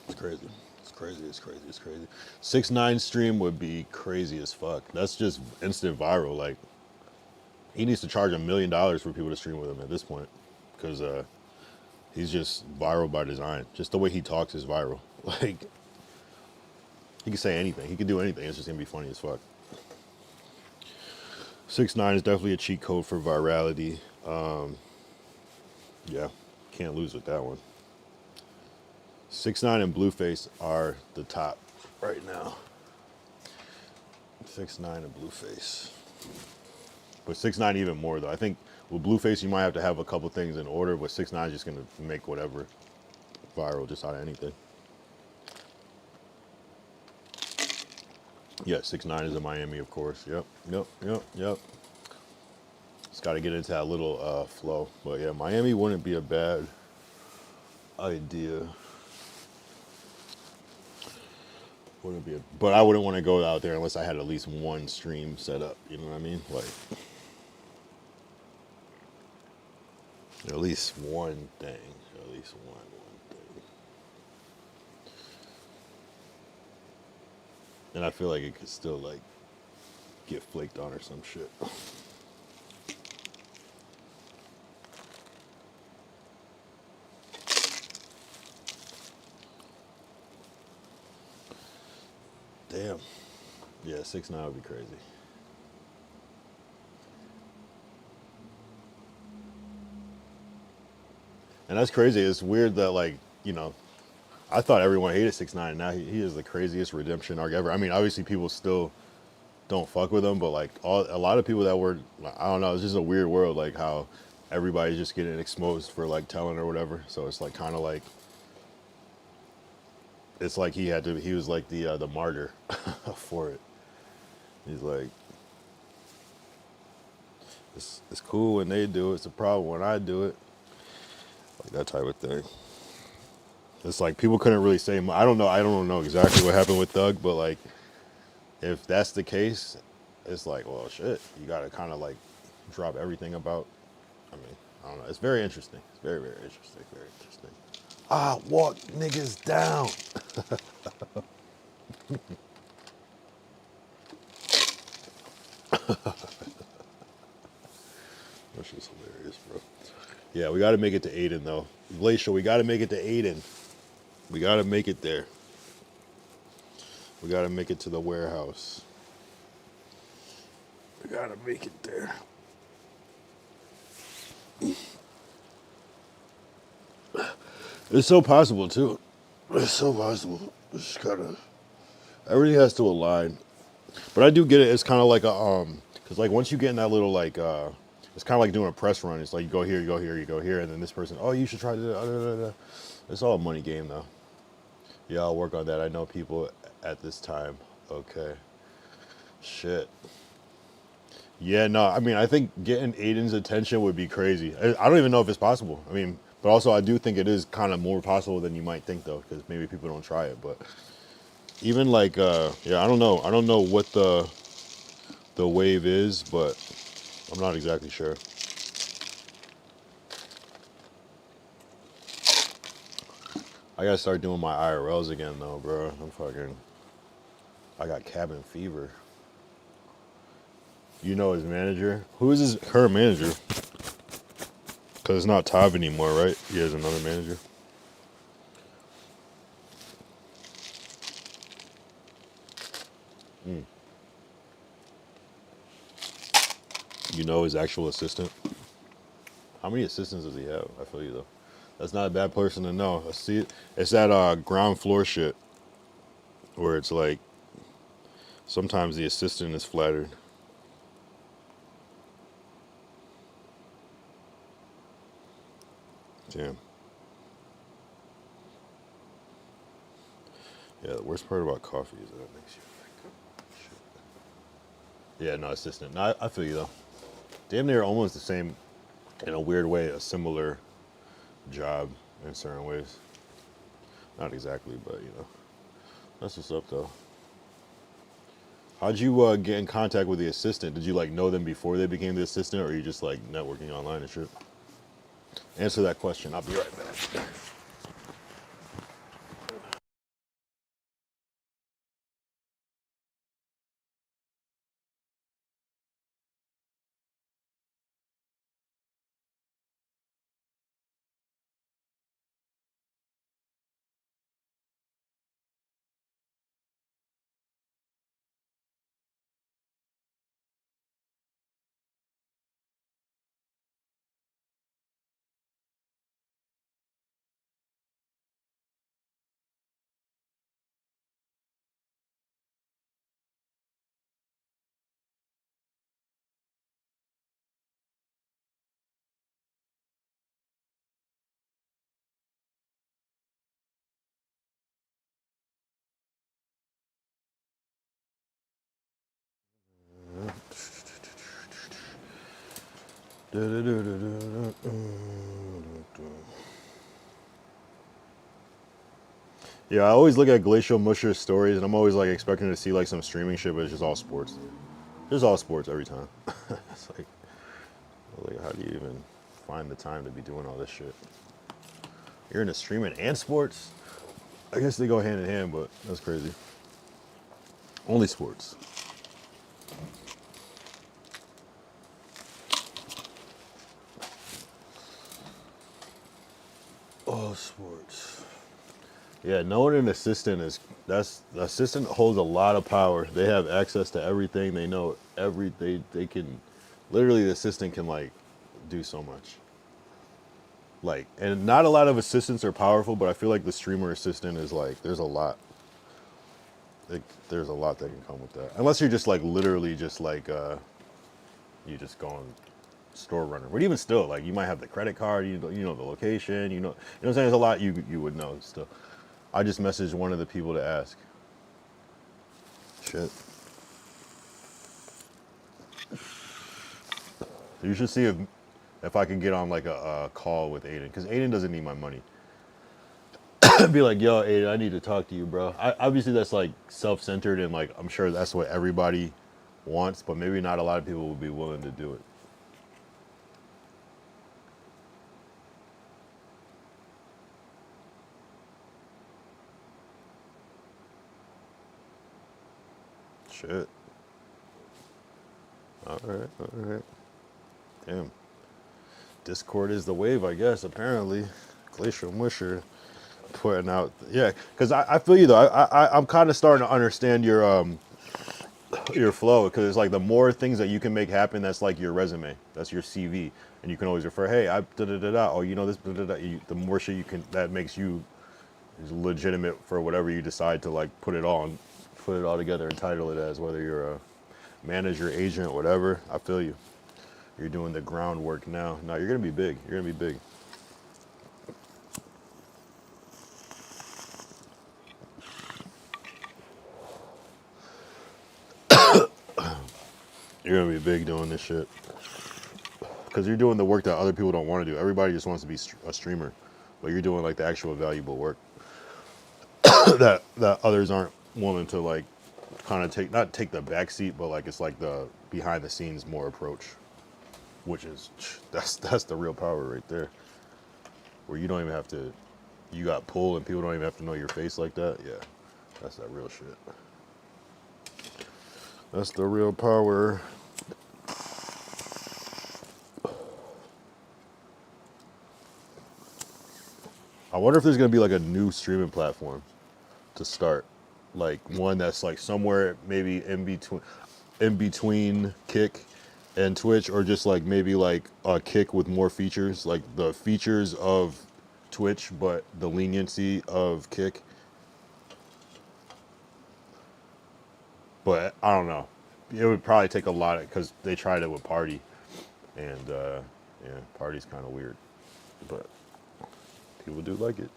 It's crazy. It's crazy. It's crazy. It's crazy. 6ix9ine stream would be crazy as fuck. That's just instant viral. Like, he needs to charge $1 million for people to stream with him at this point, because he's just viral by design. Just the way he talks is viral. Like, he can say anything. He can do anything. It's just gonna be funny as fuck. 6ix9ine is definitely a cheat code for virality. Yeah, can't lose with that one. 6ix9ine and Blueface are the top right now. 6ix9ine and Blueface. But 6ix9ine even more though. I think with Blueface you might have to have a couple things in order, but 6ix9ine is just gonna make whatever viral just out of anything. Yeah, 6ix9ine is in Miami, of course. Yep. Just got to get into that little flow. But yeah, Miami wouldn't be a bad idea. But I wouldn't want to go out there unless I had at least one stream set up. You know what I mean? Like, at least one thing. At least one thing. And I feel like it could still like get flaked on or some shit. Damn. Yeah, 6ix9ine would be crazy. And that's crazy. It's weird that, like, you know, I thought everyone hated 6ix9ine. Now he is the craziest redemption arc ever. I mean, obviously people still don't fuck with them, but like a lot of people that were, I don't know, it's just a weird world, like how everybody's just getting exposed for like telling or whatever. So it's like kind of like, it's like he was like the martyr for it. He's like, it's cool when they do it, it's a problem when I do it, like that type of thing. It's like people couldn't really say. I don't know exactly what happened with Doug, but like if that's the case, it's like, well, shit, you gotta kind of like drop everything about. I mean, I don't know. It's very interesting. It's very, very interesting. Very interesting. I walk niggas down. That's just hilarious, bro. Yeah, we got to make it to Aiden though. Glacial, we got to make it to Aiden. We got to make it there. We got to make it to the warehouse. We got to make it there. It's so possible too. It's so possible. It's kind of everything has to align. But I do get it. It's kind of like a because like once you get in that little like it's kind of like doing a press run. It's like you go here, you go here, you go here, and then this person, oh, you should try to. It's all a money game though. Yeah, I'll work on that. I know people at this time. Okay. Shit. Yeah, no, I mean, I think getting Aiden's attention would be crazy. I don't even know if it's possible. I mean, but also I do think it is kind of more possible than you might think, though, because maybe people don't try it. But even like, yeah, I don't know. I don't know what the wave is, but I'm not exactly sure. I gotta start doing my IRLs again, though, bro. I got cabin fever. You know his manager? Who is her manager? Because it's not Tav anymore, right? He has another manager. Mm. You know his actual assistant? How many assistants does he have? I feel you, though. That's not a bad person to know. I see it. It's that ground floor shit where it's like sometimes the assistant is flattered. Damn. Yeah, the worst part about coffee is that it makes you like, shit. Yeah, no, assistant. No, I feel you, though. Damn near almost the same, in a weird way, a similar job in certain ways. Not exactly, but, you know. That's what's up, though. How'd you get in contact with the assistant? Did you, like, know them before they became the assistant, or are you just, like, networking online and shit? Answer that question. I'll be right back. Yeah, I always look at Glacial Musher's stories, and I'm always like expecting to see like some streaming shit, but it's just all sports. It's all sports every time. It's like, how do you even find the time to be doing all this shit? You're into streaming and sports? I guess they go hand in hand, but that's crazy. Only sports. All sports. Yeah, knowing an assistant the assistant holds a lot of power. They have access to everything. They know they can literally the assistant can like do so much. Like, and not a lot of assistants are powerful, but I feel like the streamer assistant is like there's a lot. there's a lot that can come with that. Unless you're just like literally just like you just going store runner. But even still, like you might have the credit card, you know the location, you know what I'm saying. There's a lot you would know still. I just messaged one of the people to ask. Shit. You should see if I can get on like a call with Aiden, because Aiden doesn't need my money. Be like, yo, Aiden, I need to talk to you, bro. Obviously, that's like self-centered, and like I'm sure that's what everybody wants, but maybe not a lot of people will be willing to do it. Shit. All right, all right. Damn. Discord is the wave, I guess. Apparently, Glacial Musher putting out. Yeah, because I feel you though. I'm kind of starting to understand your flow, because it's like the more things that you can make happen, that's like your resume, that's your CV, and you can always refer. Hey, I da da da da. Oh, you know this. Da, da, da. The more shit you can, that makes you is legitimate for whatever you decide to like put it all together and title it as, whether you're a manager, agent, whatever. I feel you. You're doing the groundwork now. No, you're gonna be big. You're gonna be big. You're gonna be big doing this shit. Because you're doing the work that other people don't want to do. Everybody just wants to be a streamer, but you're doing like the actual valuable work that others aren't willing to like kind of not take the back seat, but like it's like the behind the scenes more approach, which is that's the real power right there, where you don't even have to, you got pull and people don't even have to know your face like that. Yeah, that's that real shit. That's the real power. I wonder if there's gonna be like a new streaming platform to start, like one that's like somewhere maybe in between Kick and Twitch, or just like maybe like a Kick with more features, like the features of Twitch but the leniency of Kick. But I don't know. It would probably take a lot, because they tried it with Party, and yeah, Party's kind of weird, but people do like it.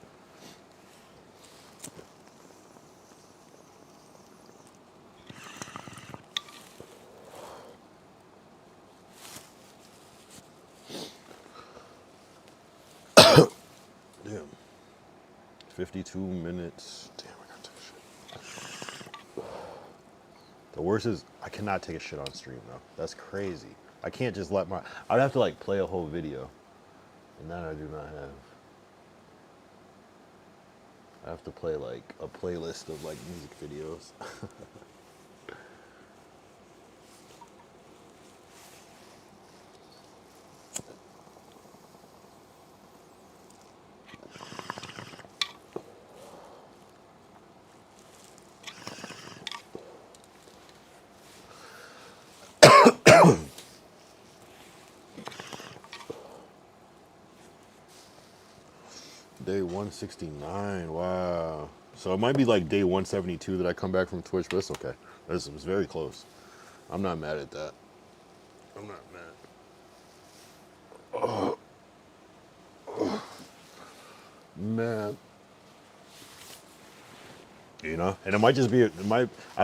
Damn. 52 minutes. Damn, I gotta take a shit. The worst is I cannot take a shit on stream though. That's crazy. I can't just let I'd have to like play a whole video, and that I do not have. I have to play like a playlist of like music videos. Day 169. Wow. So it might be like day 172 that I come back from Twitch, but it's okay. It's very close. I'm not mad at that. I'm not mad. Man. You know, and it might just be, I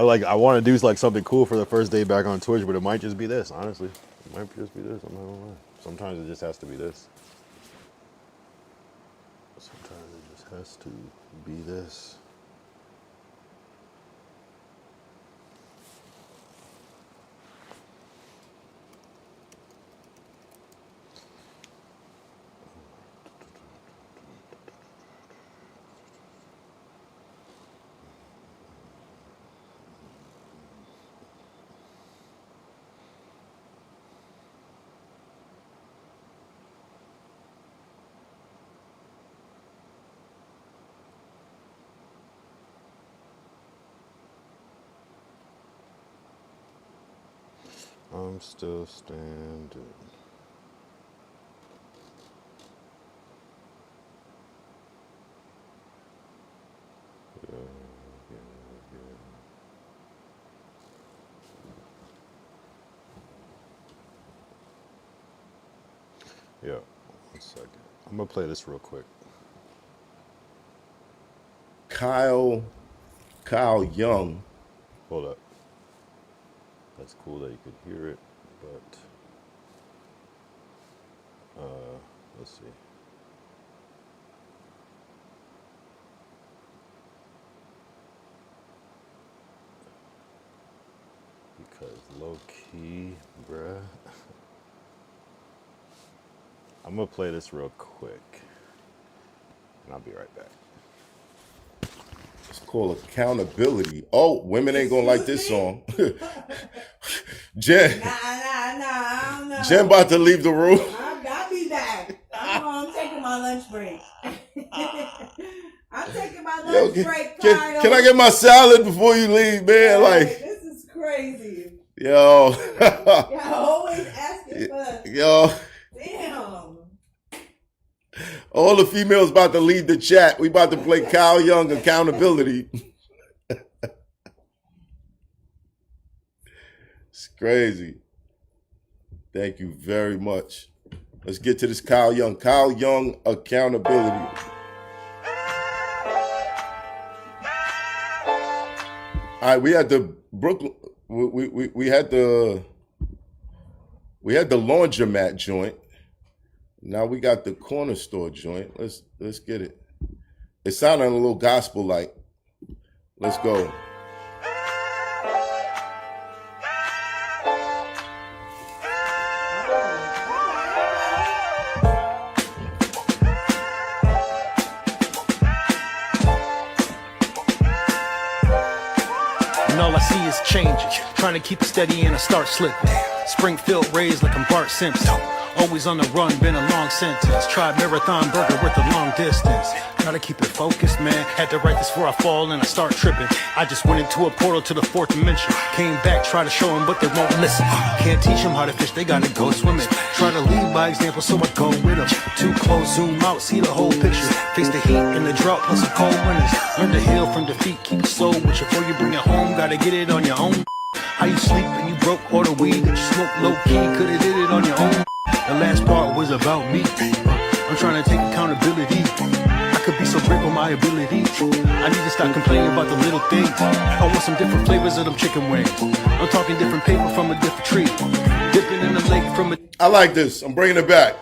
want to do like something cool for the first day back on Twitch, but it might just be this, honestly. It might just be this. I'm not gonna lie. Sometimes it just has to be this. Sometimes it just has to be this. I'm still standing. Yeah, yeah, yeah. Second. I'm gonna play this real quick. Kyle Young. Hold up. That's cool that you could hear it, but let's see. Because low key, bruh. I'm gonna play this real quick, and I'll be right back. It's called Accountability. Oh, women ain't gonna like this song. Jen. Nah. Jen about to leave the room. I'll be back. I'm taking my lunch break. I'm taking my lunch break, Kyle. Can I get my salad before you leave, man? Like, this is crazy. Yo. Y'all always asking for. Yo. Damn. All the females about to leave the chat. We about to play Kyle Young Accountability. It's crazy. Thank you very much. Let's get to this Kyle Young. Kyle Young Accountability. All right, we had the Brooklyn. We had the laundromat joint. Now we got the corner store joint. Let's get it. It sounded a little gospel like. Let's go. And all I see is change. Trying to keep it steady and I start slipping. Springfield raised like I'm Bart Simpson. Always on the run, been a long sentence. Tried marathon burger with a long distance. Gotta keep it focused, man. Had to write this before I fall and I start tripping. I just went into a portal to the fourth dimension. Came back, try to show them, but they won't listen. Can't teach them how to fish, they gotta go swimming. Try to lead by example, so I go with them. Too close, zoom out, see the whole picture. Face the heat and the drought, plus some cold winters. Learn to heal from defeat, keep it slow with you. Before you bring it home, gotta get it on your own. How you sleep and you broke all the weed that you smoke low key, could've did it on your own. The last part was about me. I'm trying to take accountability. I could be so great with my ability. I need to stop complaining about the little things. I want some different flavors of them chicken wings. I'm talking different paper from a different tree. Dipping in the lake from a... I like this. I'm bringing it back.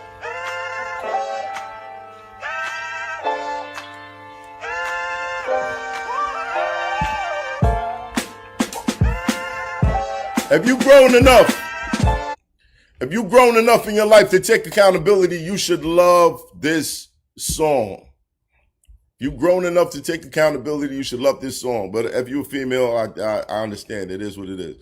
Have you grown enough? If you've grown enough in your life to take accountability, you should love this song. If you've grown enough to take accountability, you should love this song. But if you're a female, I understand. It is what it is.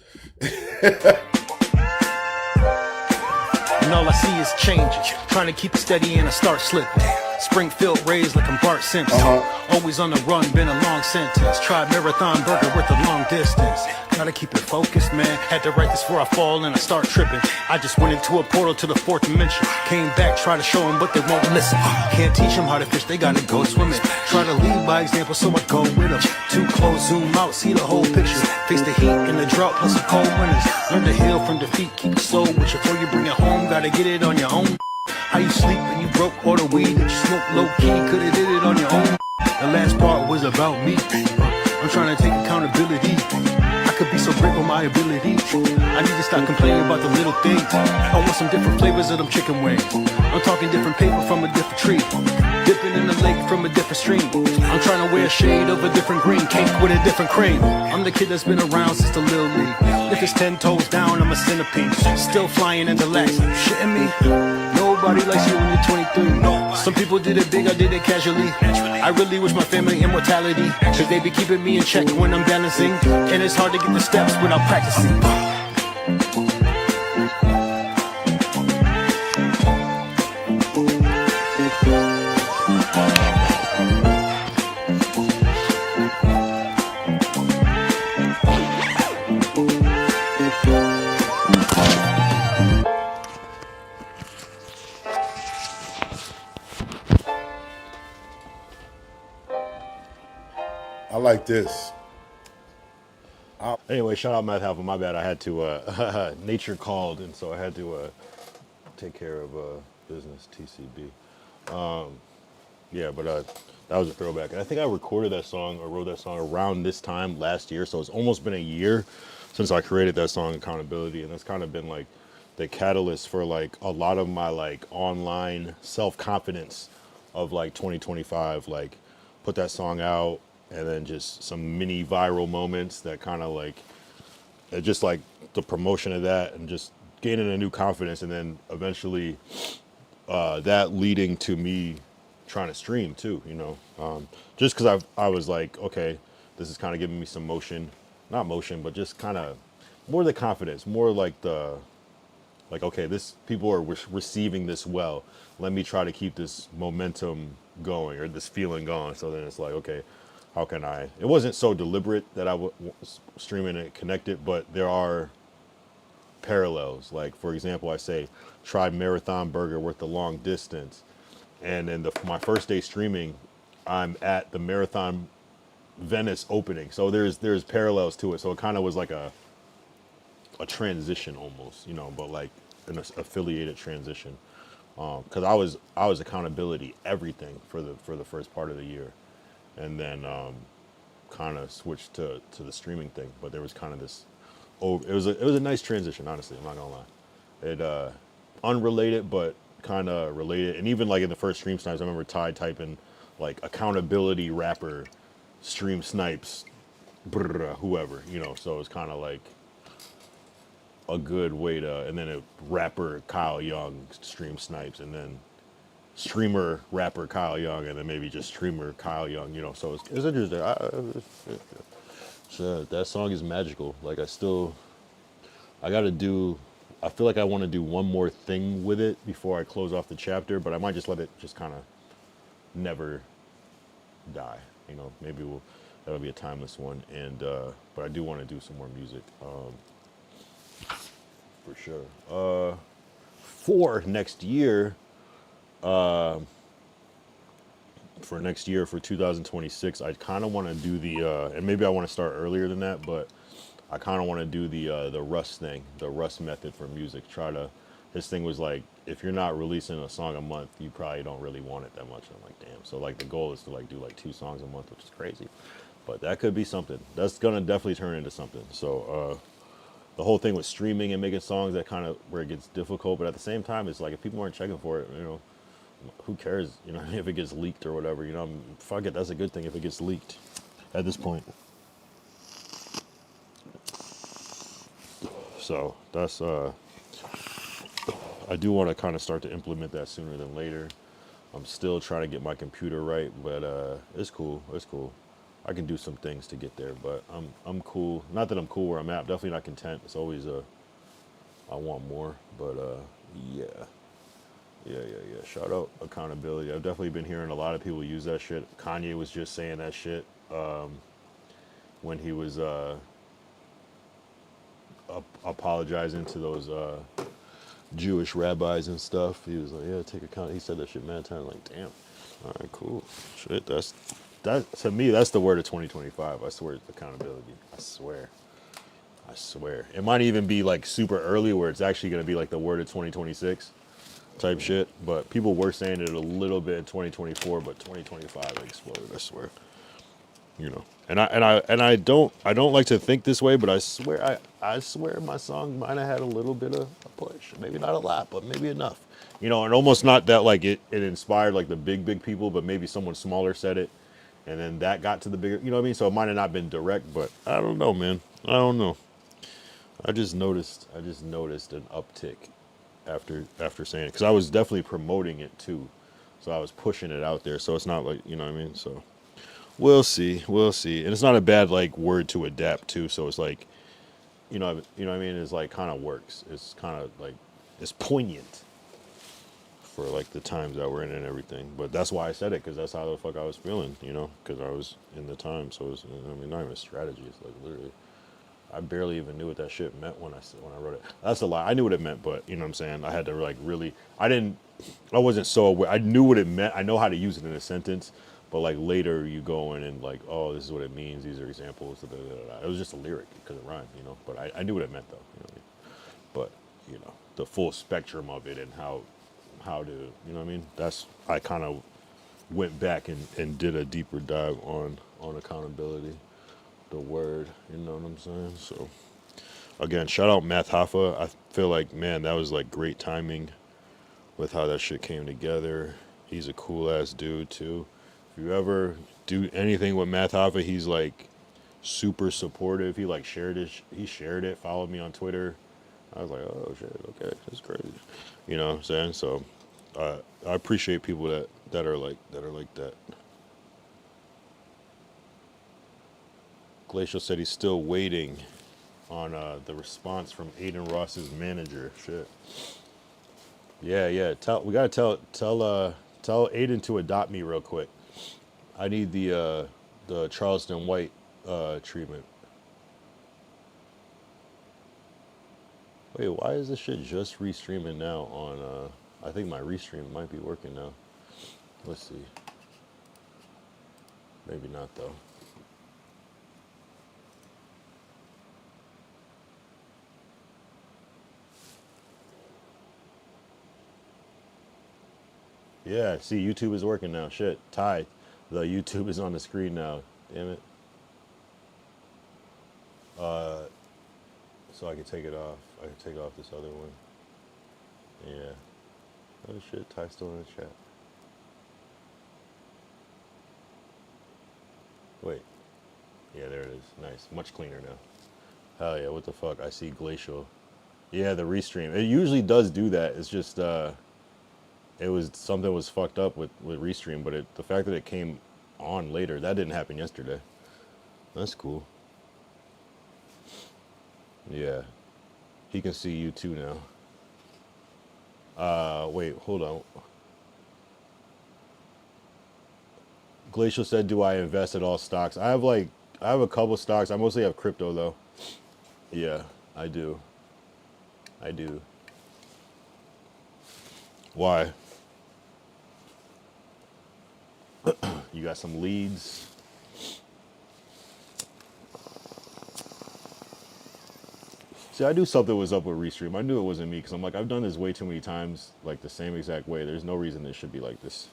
And all I see is change. Trying to keep it steady and I start slipping. Springfield raised like I'm Bart Simpson. Always on the run, been a long sentence. Tried marathon burger with a long distance. Gotta keep it focused, man. Had to write this before I fall and I start tripping. I just went into a portal to the fourth dimension. Came back, try to show them, but they won't listen. Can't teach them how to fish, they gotta go swimming. Try to lead by example, so I go with them. Too close, zoom out, see the whole picture. Face the heat and the drought, plus some cold winters. Learn to heal from defeat, keep it slow with you. Before you bring it home, gotta get it on your own. How you sleep and you broke all the weed that you smoke low key, could've did it on your own. The last part was about me. I'm trying to take accountability. I could be so great with my ability. I need to stop complaining about the little things. I want some different flavors of them chicken wings. I'm talking different paper from a different tree. Dipping in the lake from a different stream. I'm trying to wear a shade of a different green. Cake with a different cream. I'm the kid that's been around since the little league. If it's 10 toes down, I'm a centipede. Still flying into lax. Shitting me? Nobody likes you when you're 23. Some people did it big, I did it casually. I really wish my family immortality, cause they be keeping me in check when I'm balancing. And it's hard to get the steps without practicing. I like this. Anyway, shout out Math Half. My bad. I had to, nature called, and so I had to take care of business, TCB. Yeah, but that was a throwback. And I think I recorded that song or wrote that song around this time last year. So it's almost been a year since I created that song, Accountability. And that's kind of been like the catalyst for like a lot of my like online self-confidence of like 2025. Like put that song out and then just some mini viral moments that kind of like, just like the promotion of that and just gaining a new confidence. And then eventually that leading to me trying to stream too, you know, just because I was like, okay, this is kind of giving me some motion, not motion, but just kind of more the confidence, more like the, like, okay, this people are receiving this well. Let me try to keep this momentum going or this feeling going. So then it's like, okay, how can I? It wasn't so deliberate that I was streaming it connected, but there are parallels. Like for example, I say try marathon burger worth the long distance, and then my first day streaming, I'm at the marathon Venice opening. So there's parallels to it. So it kind of was like a transition almost, you know, but like an affiliated transition. Because I was accountability everything for the first part of the year, and then kind of switched to the streaming thing. But there was kind of this. Oh, it was a nice transition, honestly. I'm not gonna lie. It unrelated but kind of related, and even like in the first stream snipes, I remember Ty typing like accountability rapper, stream snipes, whoever, you know. So it's kind of like a good way to, and then a rapper Kyle Young stream snipes, and then streamer rapper Kyle Young, and then maybe just streamer Kyle Young, you know. So it's interesting. So that song is magical. Like I gotta do, I feel like I want to do one more thing with it before I close off the chapter, but I might just let it just kind of never die. You know, maybe that'll be a timeless one. And but I do want to do some more music, for sure. For next year, for 2026, I kind of want to do the, and maybe I want to start earlier than that, but I kind of want to do the Rust thing, the Rust method for music. His thing was like, if you're not releasing a song a month, you probably don't really want it that much. I'm like, damn. So like the goal is to like do like 2 songs a month, which is crazy, but that could be something. That's gonna definitely turn into something. So the whole thing with streaming and making songs, that kind of where it gets difficult, but at the same time, it's like if people aren't checking for it, you know, who cares? You know, if it gets leaked or whatever, you know, fuck it. That's a good thing if it gets leaked at this point. So that's I do want to kind of start to implement that sooner than later. I'm still trying to get my computer right, but it's cool. It's cool. I can do some things to get there, but I'm cool. Not that I'm cool where I'm at. I'm definitely not content. It's always I want more, but yeah. Shout out accountability. I've definitely been hearing a lot of people use that shit. Kanye was just saying that shit when he was apologizing to those Jewish rabbis and stuff. He was like, yeah, take account. He said that shit mad times. Like, damn. All right, cool. Shit, that to me, that's the word of 2025. I swear, it's accountability. I swear. It might even be like super early where it's actually going to be like the word of 2026 type shit. But people were saying it a little bit in 2024, but 2025 it exploded. I swear. You know, and I don't like to think this way, but I swear my song might have had a little bit of a push. Maybe not a lot, but maybe enough. You know, and almost not that like it inspired like the big people, but maybe someone smaller said it, and then that got to the bigger. You know what I mean? So it might have not been direct, but I don't know, man. I don't know. I just noticed an uptick after saying it, because I was definitely promoting it too, so I was pushing it out there. So it's not like, you know what I mean. So. We'll see, and it's not a bad like word to adapt to. So it's like, you know what I mean. It's like kind of works. It's kind of like it's poignant for like the times that we're in and everything. But that's why I said it, because that's how the fuck I was feeling, you know, because I was in the time. So it's, I mean, not even a strategy. It's like literally, I barely even knew what that shit meant when I wrote it. That's a lie. I knew what it meant, but you know what I'm saying. I had to like really. I wasn't so aware. I knew what it meant. I know how to use it in a sentence. But like later you go in and like, oh, this is what it means. These are examples. Da, da, da, da. It was just a lyric because it rhymed, you know. But I knew what it meant though. You know what I mean? But you know, the full spectrum of it and how how to, you know what I mean? I kind of went back and did a deeper dive on accountability, the word, you know what I'm saying? So again, shout out Math Hoffa. I feel like, man, that was like great timing with how that shit came together. He's a cool ass dude too. If you ever do anything with Math Hoffa, he's like super supportive. He like shared it, followed me on Twitter. I was like, oh shit, okay, that's crazy. You know what I'm saying? So I appreciate people that are like that. Glacial said he's still waiting on the response from Aiden Ross's manager. Shit. Yeah. We gotta tell Aiden to adopt me real quick. I need the Charleston White treatment. Wait, why is this shit just restreaming now on I think my restream might be working now. Let's see. Maybe not though. Yeah, see, YouTube is working now. Shit, Ty, the YouTube is on the screen now. Damn it. So I can take it off. I can take off this other one. Yeah. Oh shit, Ty's still in the chat. Wait. Yeah, there it is. Nice. Much cleaner now. Hell yeah, what the fuck? I see Glacial. Yeah, the restream. It usually does do that. It's just it was something was fucked up with Restream, but the fact that it came on later, that didn't happen yesterday. That's cool. Yeah. He can see you too now. Wait, hold on. Glacial said, do I invest in all stocks? I have a couple stocks. I mostly have crypto though. Yeah, I do. Why? You got some leads. See, I knew something was up with Restream. I knew it wasn't me because I'm like, I've done this way too many times, like the same exact way. There's no reason it should be like this.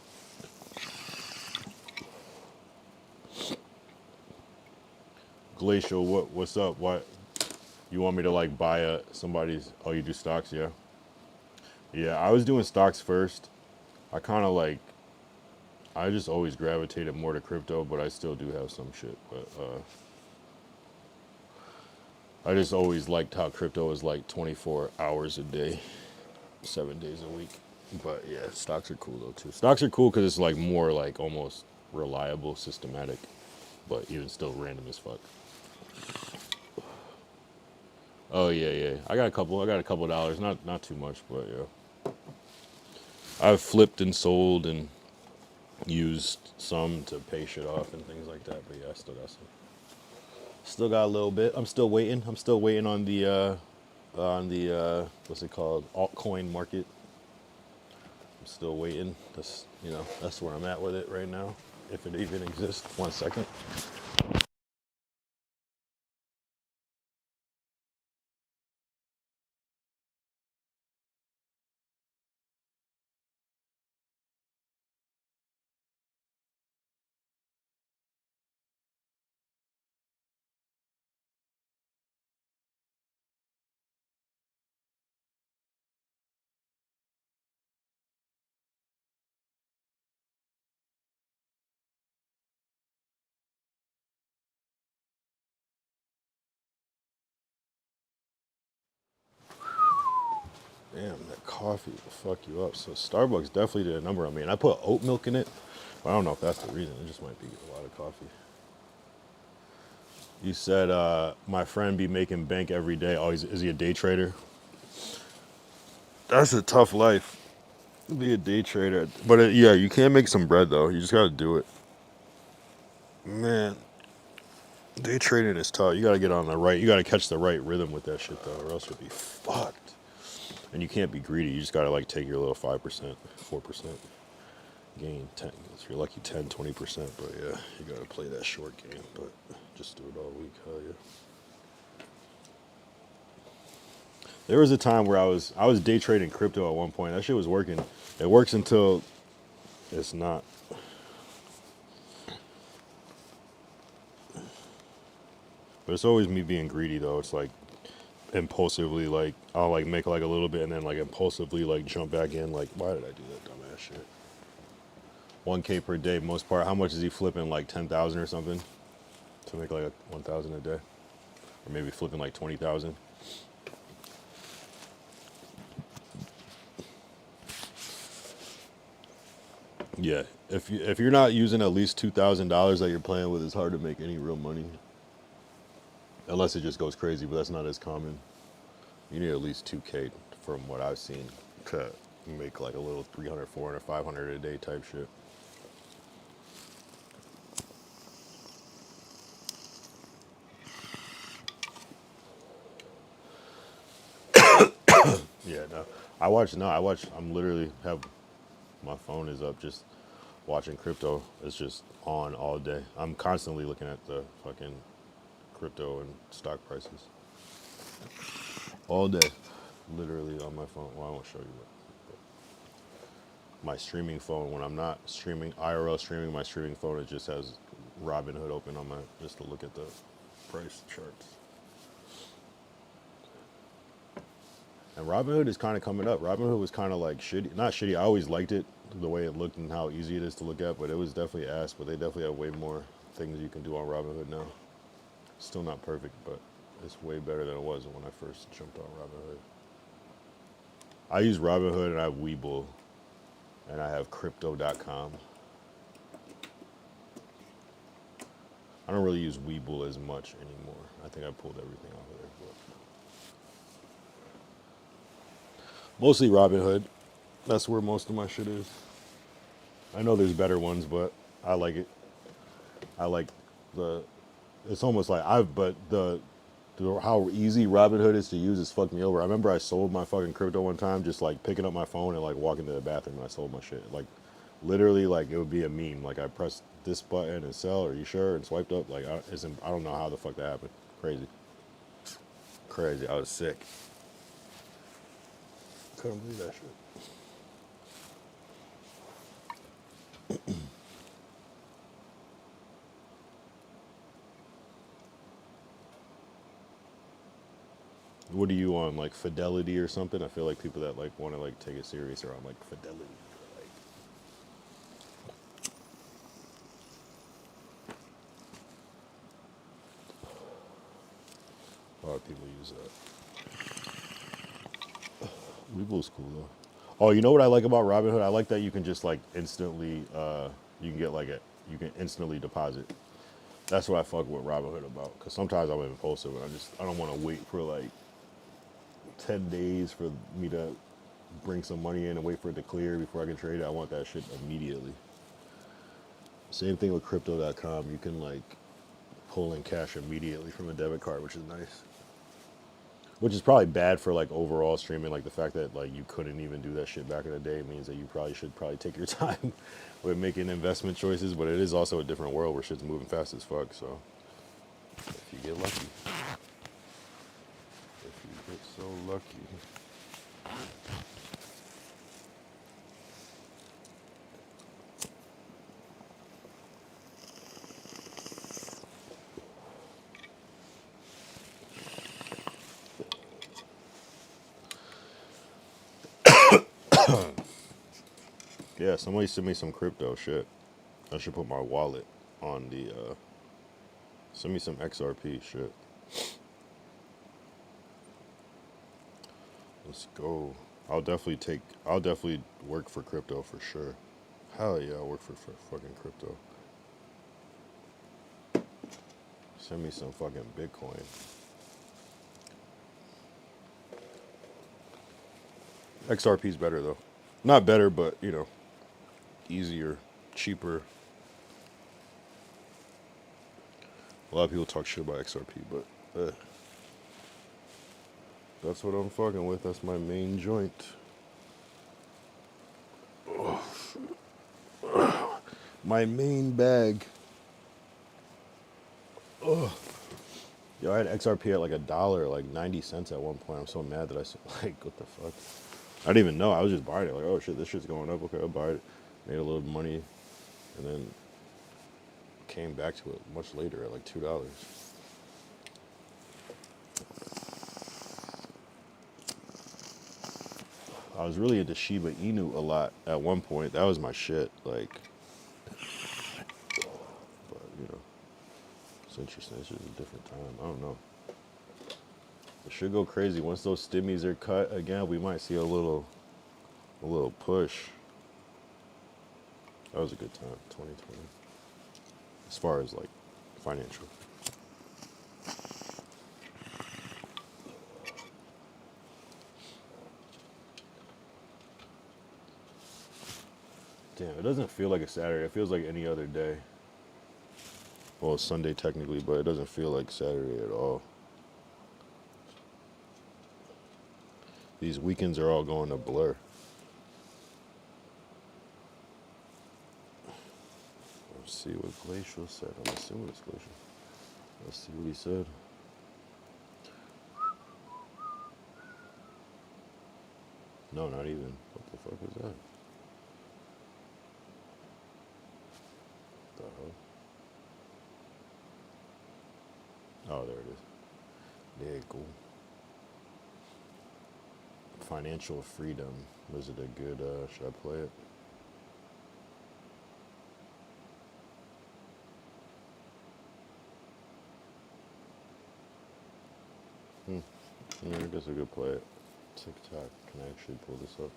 Glacial, what's up? What? You want me to like buy somebody's? Oh, you do stocks, yeah. Yeah, I was doing stocks first. I kind of like. I just always gravitated more to crypto, but I still do have some shit. But I just always liked how crypto is like 24 hours a day, 7 days a week. But yeah, stocks are cool though too. Stocks are cool because it's like more like almost reliable, systematic, but even still random as fuck. Oh yeah. I got a couple dollars, not too much, but yeah. I've flipped and sold and used some to pay shit off and things like that, but yeah, I still got some. Still got a little bit. I'm still waiting on the what's it called, altcoin market. I'm still waiting. That's where I'm at with it right now, if it even exists. 1 second. Damn, that coffee will fuck you up. So Starbucks definitely did a number on me. And I put oat milk in it. But I don't know if that's the reason. It just might be a lot of coffee. You said my friend be making bank every day. Oh, is he a day trader? That's a tough life. Be a day trader. But yeah, you can make some bread though. You just gotta do it. Man, day trading is tough. You gotta get on the right. You gotta catch the right rhythm with that shit though, or else you'll be fucked. And you can't be greedy. You just gotta like take your little 5%, 4% gain. 10. If you're lucky, 10, 20%. But yeah, you gotta play that short game. But just do it all week. Hell yeah. There was a time where I was day trading crypto at one point. That shit was working. It works until it's not. But it's always me being greedy though. It's like impulsively, like I'll like make like a little bit and then like impulsively like jump back in. Like, why did I do that dumbass shit? 1K per day, most part. How much is he flipping? Like 10,000 or something to make like 1,000 a day, or maybe flipping like 20,000. Yeah, if you're not using at least $2,000 that you're playing with, it's hard to make any real money. Unless it just goes crazy, but that's not as common. You need at least 2K from what I've seen to make like a little 300, 400, 500 a day type shit. Yeah, no. I'm literally have, my phone is up just watching crypto. It's just on all day. I'm constantly looking at the fucking crypto and stock prices. All day. Literally on my phone. Well, I won't show you that. My streaming phone, when I'm not streaming, IRL streaming, my streaming phone, it just has Robinhood open on my, just to look at the price charts. And Robinhood is kind of coming up. Robinhood was kind of like shitty. Not shitty. I always liked it, the way it looked and how easy it is to look at, but it was definitely ass. But they definitely have way more things you can do on Robinhood now. Still not perfect, but it's way better than it was when I first jumped on Robinhood. I use Robinhood and I have Webull. And I have crypto.com. I don't really use Webull as much anymore. I think I pulled everything off of there. But mostly Robinhood. That's where most of my shit is. I know there's better ones, but I like it. I like it's almost like how easy Robinhood is to use is fucked me over. I remember I sold my fucking crypto one time, just like picking up my phone and like walking to the bathroom and I sold my shit. Like literally, like it would be a meme. Like I pressed this button and sell, are you sure? And swiped up. Like I don't know how the fuck that happened. Crazy. Crazy. I was sick. Couldn't believe that shit. What are you on, like Fidelity or something? I feel like people that like want to like take it serious are on like Fidelity. Like, a lot of people use that. Webull's cool though. Oh, you know what I like about Robinhood? I like that you can just like instantly, you can get like you can instantly deposit. That's what I fuck with Robinhood about. Cause sometimes I'm impulsive and I don't want to wait for like 10 days for me to bring some money in and wait for it to clear before I can trade it. I want that shit immediately. Same thing with crypto.com. You can like pull in cash immediately from a debit card, which is nice. Which is probably bad for like overall streaming. Like the fact that like you couldn't even do that shit back in the day means that you should take your time with making investment choices. But it is also a different world where shit's moving fast as fuck. So if you get lucky, if you get so lucky. Yeah, somebody send me some crypto shit. I should put my wallet on the, send me some XRP shit. Let's go. I'll definitely work for crypto for sure. Hell yeah, I'll work for fucking crypto. Send me some fucking Bitcoin. XRP's better though. Not better, but you know, easier, cheaper. A lot of people talk shit about XRP, but that's what I'm fucking with. That's my main joint. My main bag. Yo, I had XRP at like $1, like 90 cents at one point. I'm so mad that I said, like, what the fuck? I didn't even know. I was just buying it. Like, oh shit, this shit's going up. Okay, I'll buy it. Made a little money, and then came back to it much later at like $2. I was really into Shiba Inu a lot at one point. That was my shit. Like, but you know, it's interesting. It's just a different time. I don't know. It should go crazy once those stimmies are cut again. We might see a little push. That was a good time, 2020. As far as like financial. Damn, it doesn't feel like a Saturday. It feels like any other day. Well, it's Sunday technically, but it doesn't feel like Saturday at all. These weekends are all going to blur. Let's see what Glacial said. I'm assuming it's Glacial. Let's see what he said. No, not even. What the fuck was that? The hell? Oh, there it is. There you go. Financial freedom. Was it a good, should I play it? Yeah, I guess I could play it. TikTok. Can I actually pull this up?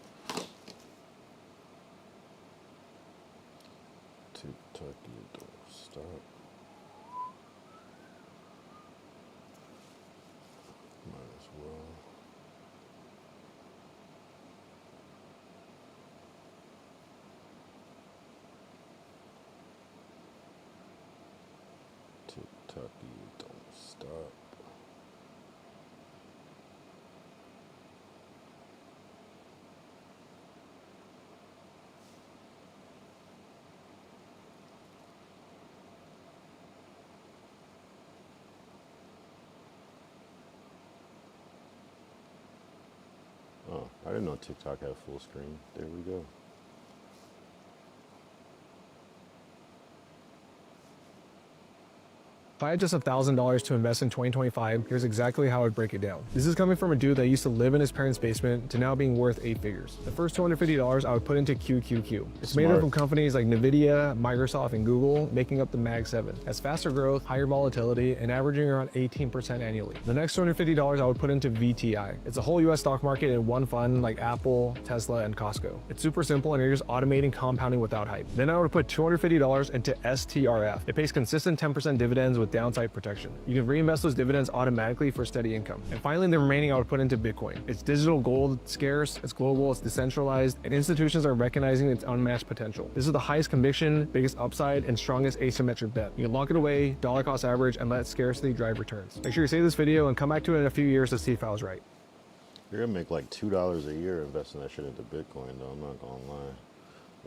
TikTok, you don't stop. Might as well. TikTok, you don't stop. Oh, I didn't know TikTok had full screen. There we go. If I had just $1,000 to invest in 2025, here's exactly how I'd break it down. This is coming from a dude that used to live in his parents' basement to now being worth 8 figures. The first $250 I would put into QQQ. It's made up from companies like Nvidia, Microsoft, and Google, making up the Mag 7. Has faster growth, higher volatility, and averaging around 18% annually. The next $250 I would put into VTI. It's a whole US stock market in one fund like Apple, Tesla, and Costco. It's super simple and you're just automating compounding without hype. Then I would put $250 into STRF. It pays consistent 10% dividends with downside protection. You can reinvest those dividends automatically for steady income. And finally, the remaining I would put into Bitcoin. It's digital gold, scarce, it's global, it's decentralized, and institutions are recognizing its unmatched potential. This is the highest conviction, biggest upside, and strongest asymmetric bet. You can lock it away, dollar cost average, and let scarcity drive returns. Make sure you save this video and come back to it in a few years to see if I was right. You're gonna make like $2 a year investing that shit into Bitcoin though, I'm not gonna lie.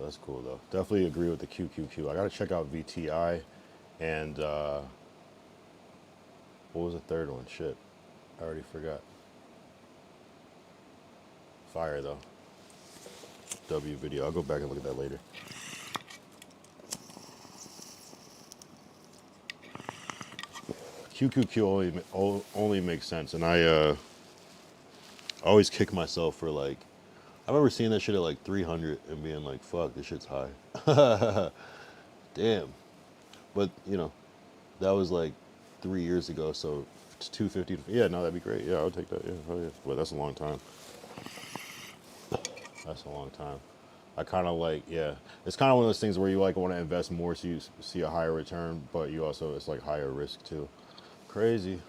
That's cool though. Definitely agree with the QQQ. I gotta check out VTI and what was the third one? Shit. I already forgot. Fire though. W video. I'll go back and look at that later. QQQ only makes sense, and I always kick myself for like, I remember seeing that shit at like 300 and being like, fuck, this shit's high. Damn. But, you know, that was like 3 years ago, so it's 250. Yeah, no, that'd be great. Yeah, I would take that. Yeah, oh yeah. Well, that's a long time. That's a long time. I kind of like, yeah. It's kind of one of those things where you like want to invest more so you see a higher return, but you also, it's like higher risk too. Crazy.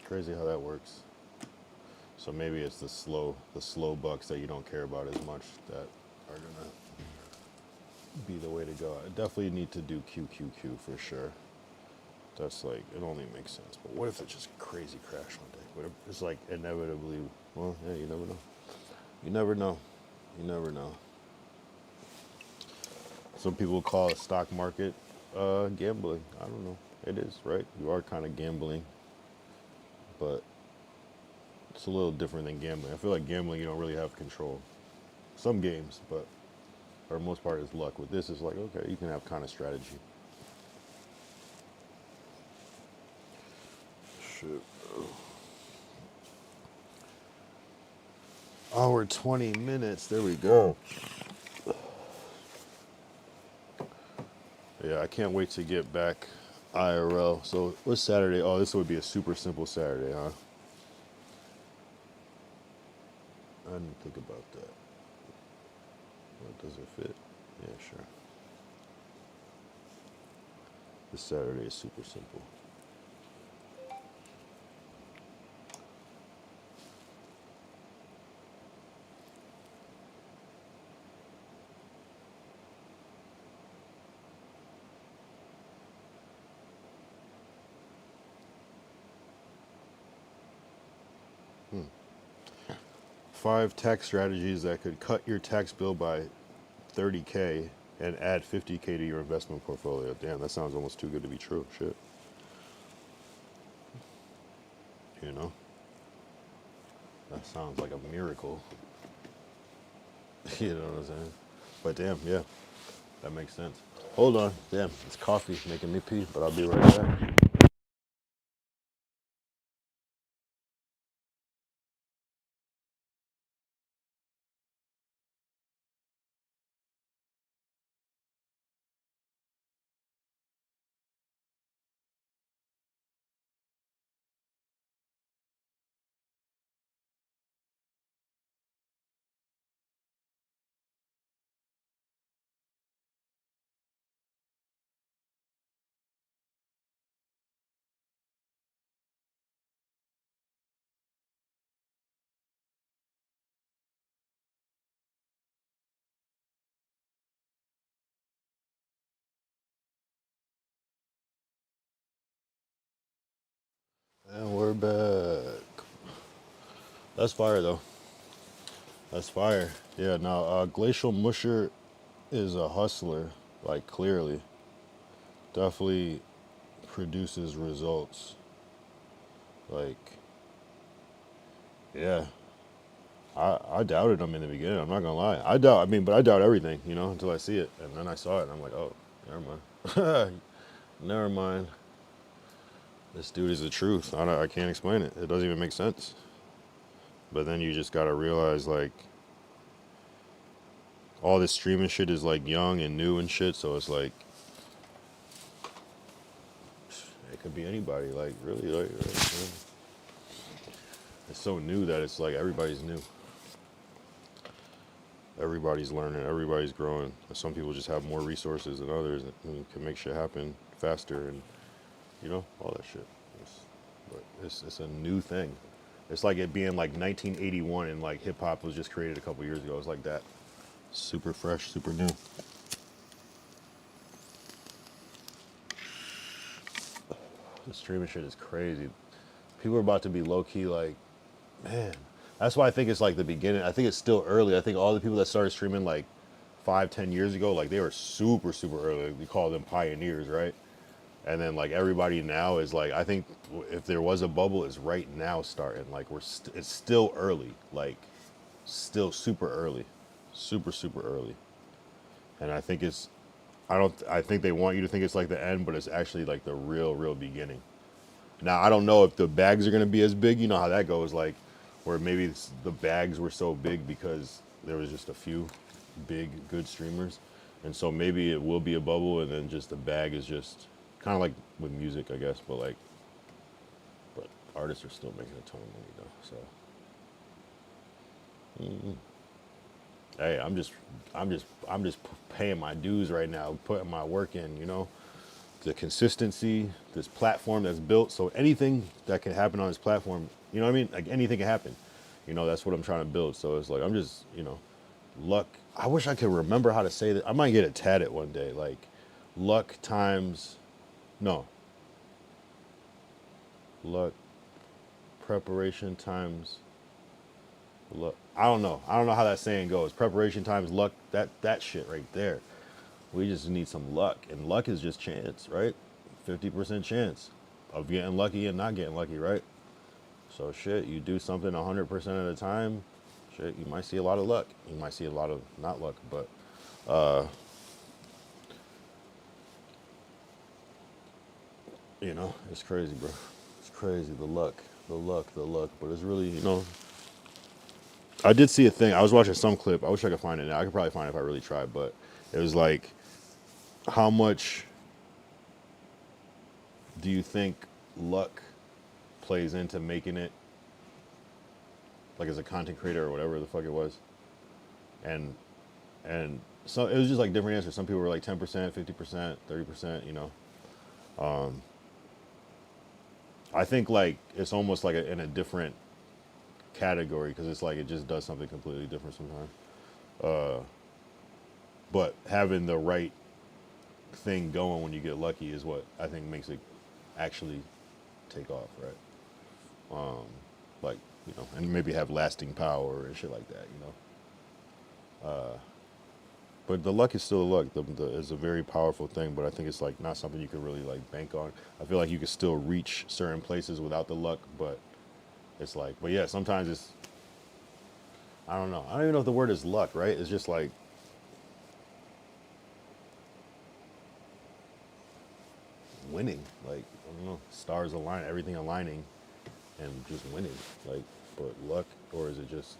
Crazy how that works. So maybe it's the slow bucks that you don't care about as much that are gonna be the way to go. I definitely need to do QQQ for sure. That's like, it only makes sense. But what if it's just crazy crash one day? What if it's like inevitably, well, yeah, you never know. You never know. You never know. Some people call it stock market gambling. I don't know. It is, right? You are kind of gambling but it's a little different than gambling. I feel like gambling, you don't really have control. Some games, but for the most part, it's luck. With this, it's like, okay, you can have kind of strategy. Shit. Hour 20 minutes. There we go. Yeah, I can't wait to get back IRL. So what's Saturday? Oh, this would be a super simple Saturday, huh? I didn't think about that. Well, does it fit? Yeah, sure. This Saturday is super simple. Hmm. 5 tax strategies that could cut your tax bill by 30K and add 50K to your investment portfolio. Damn, that sounds almost too good to be true. Shit. You know? That sounds like a miracle. You know what I'm saying? But damn, yeah. That makes sense. Hold on. Damn, it's coffee making me pee, but I'll be right back. And we're back. That's fire, though. That's fire. Yeah, now, Glacial Musher is a hustler, like, clearly. Definitely produces results. Like, yeah. I doubted him in the beginning, I'm not gonna lie. But I doubt everything, you know, until I see it. And then I saw it, and I'm like, oh, never mind. Never mind. This dude is the truth. I can't explain it. It doesn't even make sense. But then you just gotta realize, like, all this streaming shit is, like, young and new and shit, so it's like, it could be anybody, like, really, like, it's so new that it's like everybody's new. Everybody's learning, everybody's growing. Some people just have more resources than others and can make shit happen faster and, you know, all that shit. It's a new thing. It's like it being like 1981 and like hip hop was just created a couple years ago. It's like that. Super fresh, super new. The streaming shit is crazy. People are about to be low key like, man. That's why I think it's like the beginning. I think it's still early. I think all the people that started streaming like 5, 10 years ago, like they were super, super early. We call them pioneers, right? And then like everybody now is like, I think if there was a bubble, it's right now starting. Like it's still early, like still super early, super, super early. And I think I think they want you to think it's like the end, but it's actually like the real, real beginning. Now, I don't know if the bags are going to be as big. You know how that goes, like, where maybe the bags were so big because there was just a few big, good streamers. And so maybe it will be a bubble, and then just the bag is just kind of like with music, I guess. But artists are still making a ton of money, though. So, hey, I'm just paying my dues right now, putting my work in, you know. The consistency, this platform that's built, so anything that can happen on this platform, you know what I mean? Like anything can happen. You know, that's what I'm trying to build. So it's like, I'm just, you know, luck. I wish I could remember how to say that. I might get it tatted one day. Like luck times, no. Luck, preparation times, luck. I don't know. I don't know how that saying goes. Preparation times luck, that shit right there. We just need some luck, and luck is just chance, right? 50% chance of getting lucky and not getting lucky, right? So shit, you do something 100% of the time, shit, you might see a lot of luck. You might see a lot of not luck, but you know, it's crazy, bro. It's crazy, the luck. But it's really, you know, I did see a thing. I was watching some clip. I wish I could find it now. I could probably find it if I really tried, but it was like, how much do you think luck plays into making it, like as a content creator or whatever the fuck it was? And so it was just like different answers. Some people were like 10%, 50%, 30%, you know. I think like it's almost like in a different category because it's like it just does something completely different sometimes. But having the right thing going when you get lucky is what I think makes it actually take off, right? Like, you know, and maybe have lasting power and shit like that, you know. But the luck is still luck. It's a very powerful thing, but I think it's like not something you can really like bank on. I feel like you can still reach certain places without the luck, but it's like, but yeah, sometimes it's, I don't know. I don't even know if the word is luck, right? It's just like winning. Like, I don't know, stars align, everything aligning and just winning. Like, but luck, or is it just,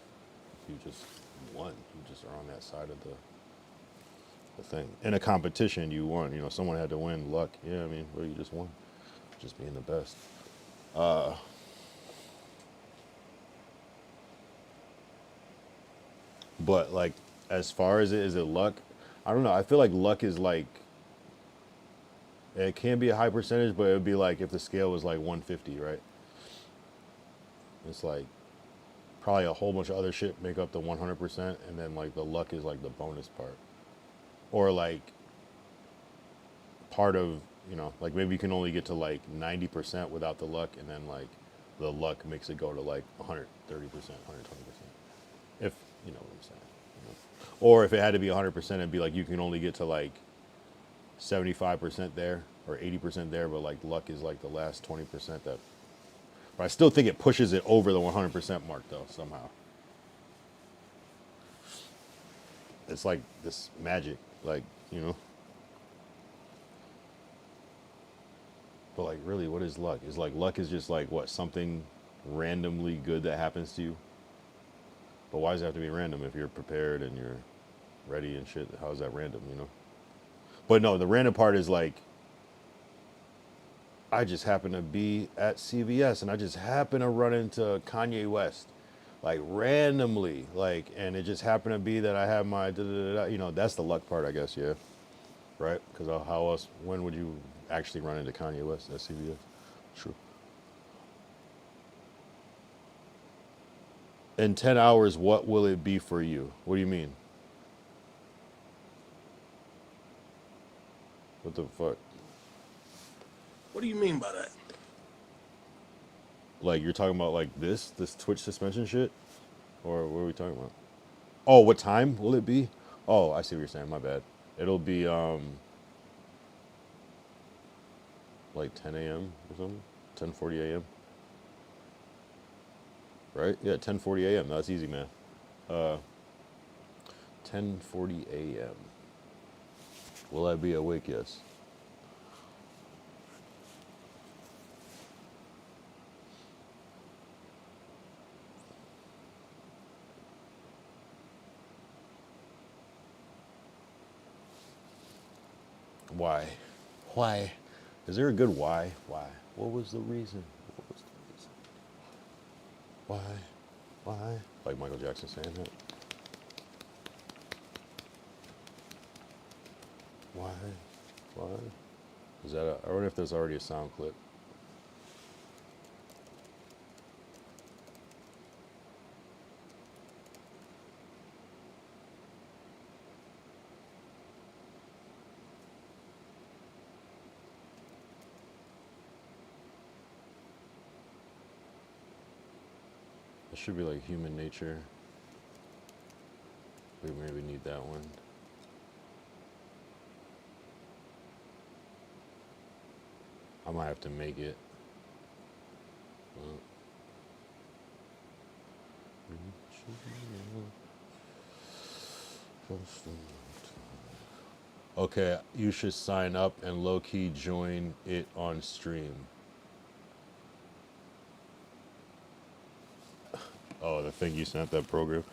you just won? You just are on that side of the thing. In a competition, you won. You know, someone had to win. Luck. Yeah, I mean, well, you just won. Just being the best. But like, as far as is it luck? I don't know. I feel like luck is like, it can be a high percentage, but it would be like if the scale was like 150, right? It's like probably a whole bunch of other shit make up the 100%, and then like the luck is like the bonus part. Or like part of, you know, like maybe you can only get to like 90% without the luck, and then like the luck makes it go to like 130%, 120%. If you know what I'm saying. You know? Or if it had to be 100%, it'd be like you can only get to like 75% there or 80% there, but like luck is like the last 20% that. But I still think it pushes it over the 100% mark though, somehow. It's like this magic, like, you know. But like, really, what is luck? Is like luck is just like what, something randomly good that happens to you. But why does it have to be random if you're prepared and you're ready and shit? How is that random, you know? But no, the random part is like, I just happen to be at CVS and I just happen to run into Kanye West, like randomly, like, and it just happened to be that I have my, you know, that's the luck part, I guess, yeah, right? Because how else, when would you actually run into Kanye West at CVS? True. In 10 hours, what will it be for you? What do you mean? What the fuck? What do you mean by that? Like, you're talking about like this Twitch suspension shit? Or what are we talking about? Oh, what time will it be? Oh, I see what you're saying. My bad. It'll be like 10 a.m. or something. 10:40 a.m. Right? Yeah, 10:40 a.m. That's easy, man. 10:40 a.m. Will I be awake? Yes. Why? Why? Is there a good why? Why? What was the reason? What was the reason? Why? Why? Like Michael Jackson saying that. Why? Why? Is that I wonder if there's already a sound clip. It should be like human nature. We maybe need that one. I might have to make it. Okay, you should sign up and low-key join it on stream. Oh, the thing you sent, that program.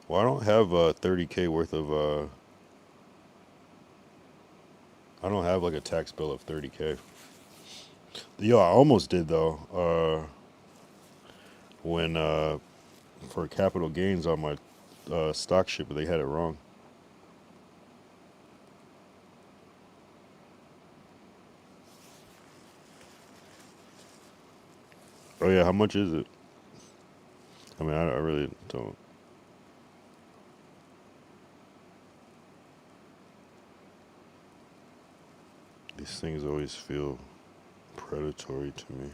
Well, I don't have 30K worth of, I don't have like a tax bill of 30K. Yo, I almost did though. When, for capital gains on my stock shit, but they had it wrong. Oh yeah, how much is it? I mean, I really don't. These things always feel predatory to me.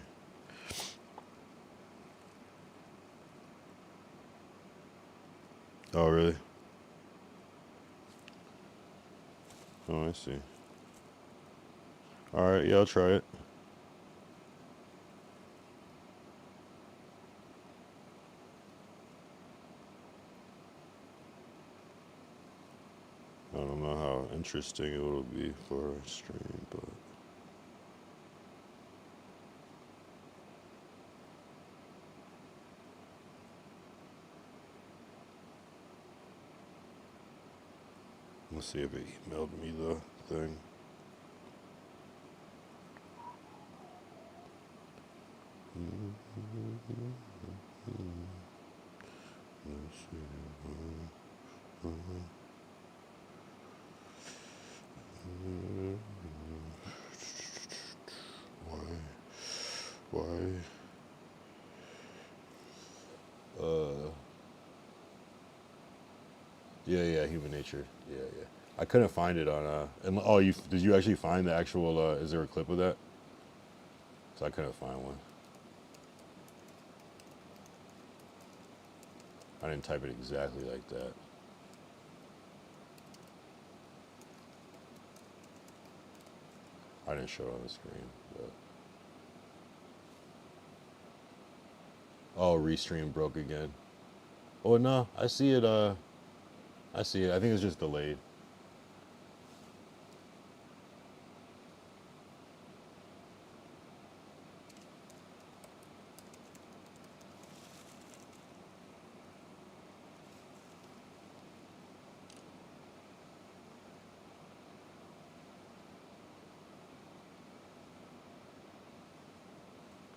Oh, really? Oh, I see. All right, yeah, I'll try it. I don't know how interesting it will be for a stream, but let's see if it emailed me the thing. Let's see. Why? Yeah, human nature. Yeah. I couldn't find it on and oh, did you actually find the actual is there a clip of that? So I couldn't find one. I didn't type it exactly like that. I didn't show it on the screen, but oh, Restream broke again. Oh no, I see it. I see it. I think it's just delayed.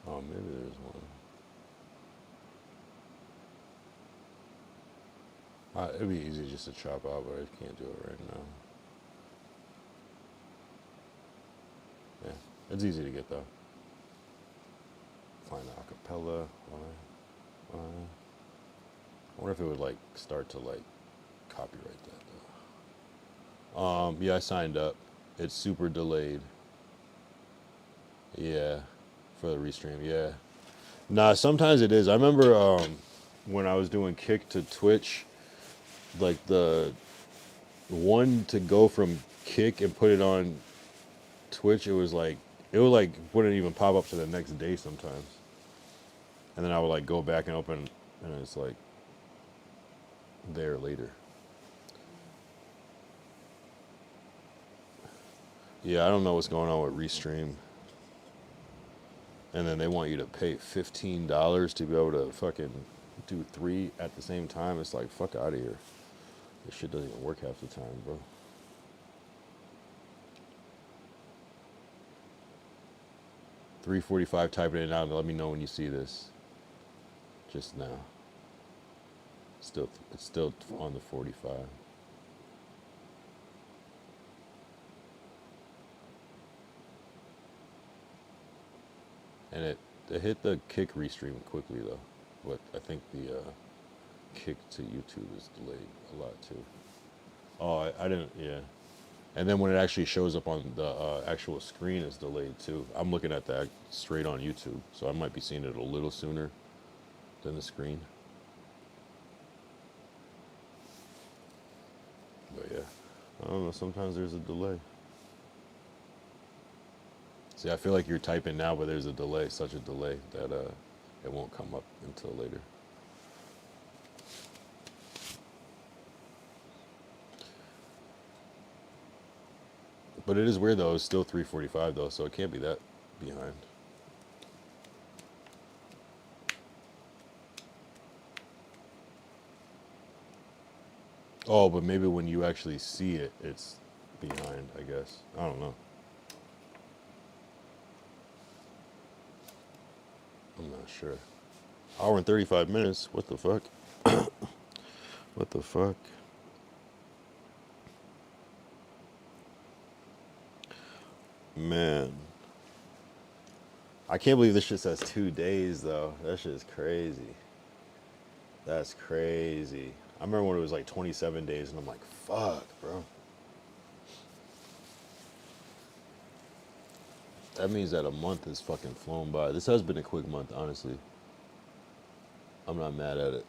Oh, maybe there's one. It'd be easy just to chop out, but I can't do it right now. Yeah, it's easy to get though. Find the acapella. I wonder if it would like start to like copyright that though. Yeah, I signed up. It's super delayed. Yeah, for the restream. Yeah. Nah, sometimes it is. I remember when I was doing Kick to Twitch, like the one to go from Kick and put it on Twitch, it would like wouldn't even pop up to the next day sometimes. And then I would like go back and open and it's like there later. Yeah, I don't know what's going on with Restream. And then they want you to pay $15 to be able to fucking do 3 at the same time. It's like, fuck out of here. This shit doesn't even work half the time, bro. $3.45, typing it out and let me know when you see this. Just now. It's still on the 45. And it hit the Kick restream quickly though. But I think the Kick to YouTube is delayed a lot too. Oh, I didn't, yeah. And then when it actually shows up on the actual screen, it's delayed too. I'm looking at that straight on YouTube, so I might be seeing it a little sooner than the screen. But yeah, I don't know, sometimes there's a delay. See, I feel like you're typing now, but there's a delay, such a delay that it won't come up until later. But it is weird though. It's still 3:45 though, so it can't be that behind. Oh, but maybe when you actually see it, it's behind, I guess. I don't know. I'm not sure. Hour and 35 minutes. What the fuck? What the fuck? Man. I can't believe this shit says 2 days, though. That shit is crazy. That's crazy. I remember when it was like 27 days, and I'm like, fuck, bro. That means that a month has fucking flown by. This has been a quick month, honestly. I'm not mad at it.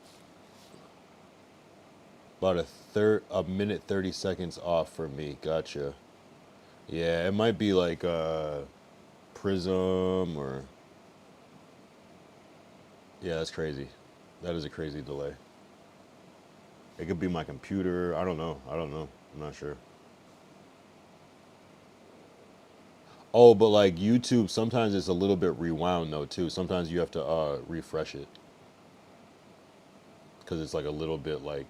About a minute 30 seconds off for me. Gotcha. Yeah, it might be like Prism or... Yeah, that's crazy. That is a crazy delay. It could be my computer. I don't know. I'm not sure. Oh, but like YouTube, sometimes it's a little bit rewound though too. Sometimes you have to refresh it. Because it's like a little bit like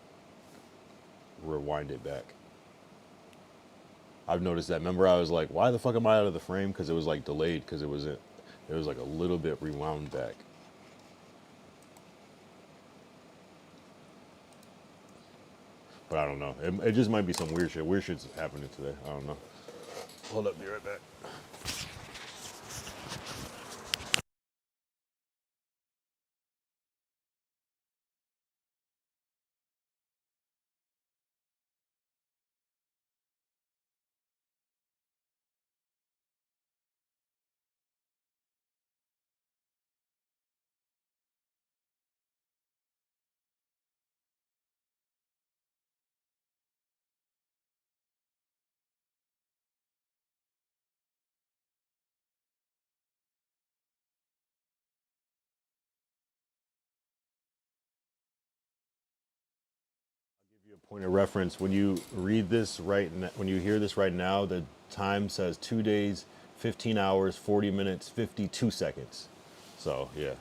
rewind it back. I've noticed that. Remember, I was like, why the fuck am I out of the frame? Because it was like delayed, because it was like a little bit rewound back. But I don't know. It just might be some weird shit. Weird shit's happening today. I don't know. Hold up, be right back. Point of reference, when you read this when you hear this right now, the time says 2 days, 15 hours, 40 minutes, 52 seconds. So yeah,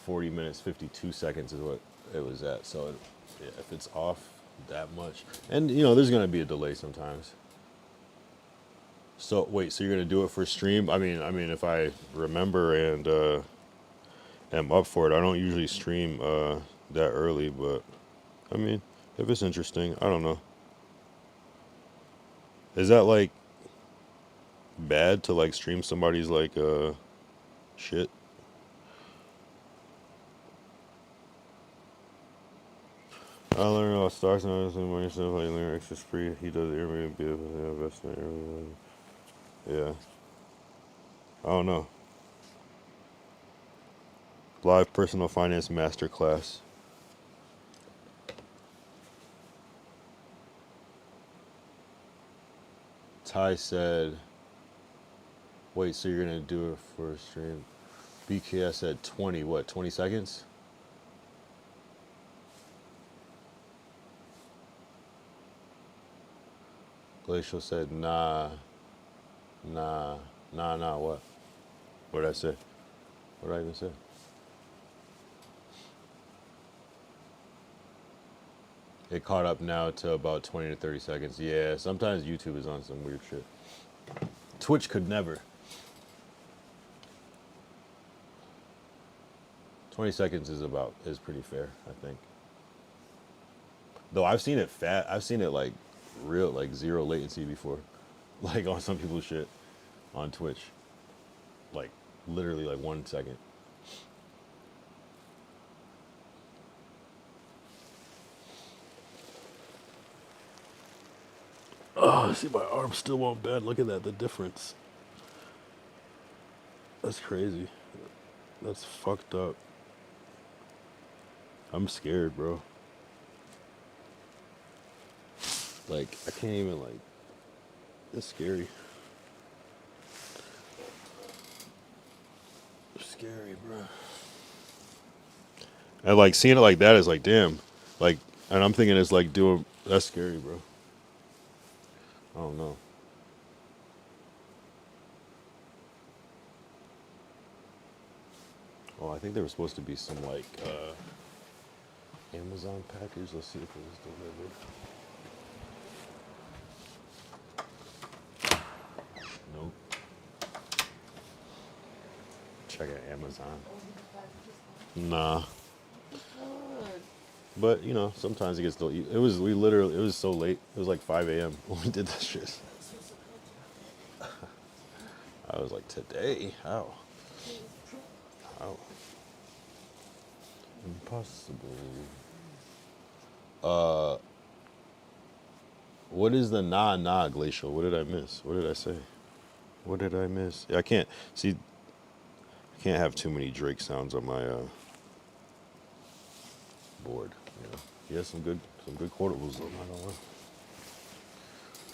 40 minutes, 52 seconds is what it was at. So yeah, if it's off that much, and you know, there's gonna be a delay sometimes. So wait, so you're gonna do it for stream? I mean, if I remember and am up for it, I don't usually stream that early, but I mean, if it's interesting, I don't know. Is that like bad to like stream somebody's like shit? I learned about stocks and other money stuff like lyrics is free. He does Airbnb investment. Yeah. I don't know. Live personal finance masterclass. Ty said, wait, so you're going to do it for a stream? BKS said 20, what, 20 seconds? Glacial said, nah, what? What did I say? What did I even say? It caught up now to about 20 to 30 seconds. Yeah, sometimes YouTube is on some weird shit. Twitch could never. 20 seconds is pretty fair, I think. Though I've seen it like real, like zero latency before. Like on some people's shit on Twitch. Like literally like 1 second. Oh, see, my arm still won't bend. Look at that, the difference. That's crazy. That's fucked up. I'm scared, bro. Like, I can't even, like, it's scary. It's scary, bro. And, like, seeing it like that is like, damn. Like, and I'm thinking it's like that's scary, bro. I don't know. Oh, I think there was supposed to be some like Amazon package. Let's see if it was delivered. Nope. Check out Amazon. Nah. But you know, sometimes it gets still. It was so late. It was like 5 a.m. when we did that shit. I was like, today? How? How? Impossible. What is the nah glacial? What did I miss? What did I say? What did I miss? Yeah, I can't see. I can't have too many Drake sounds on my board. You know, he has some good quotables though. I don't know.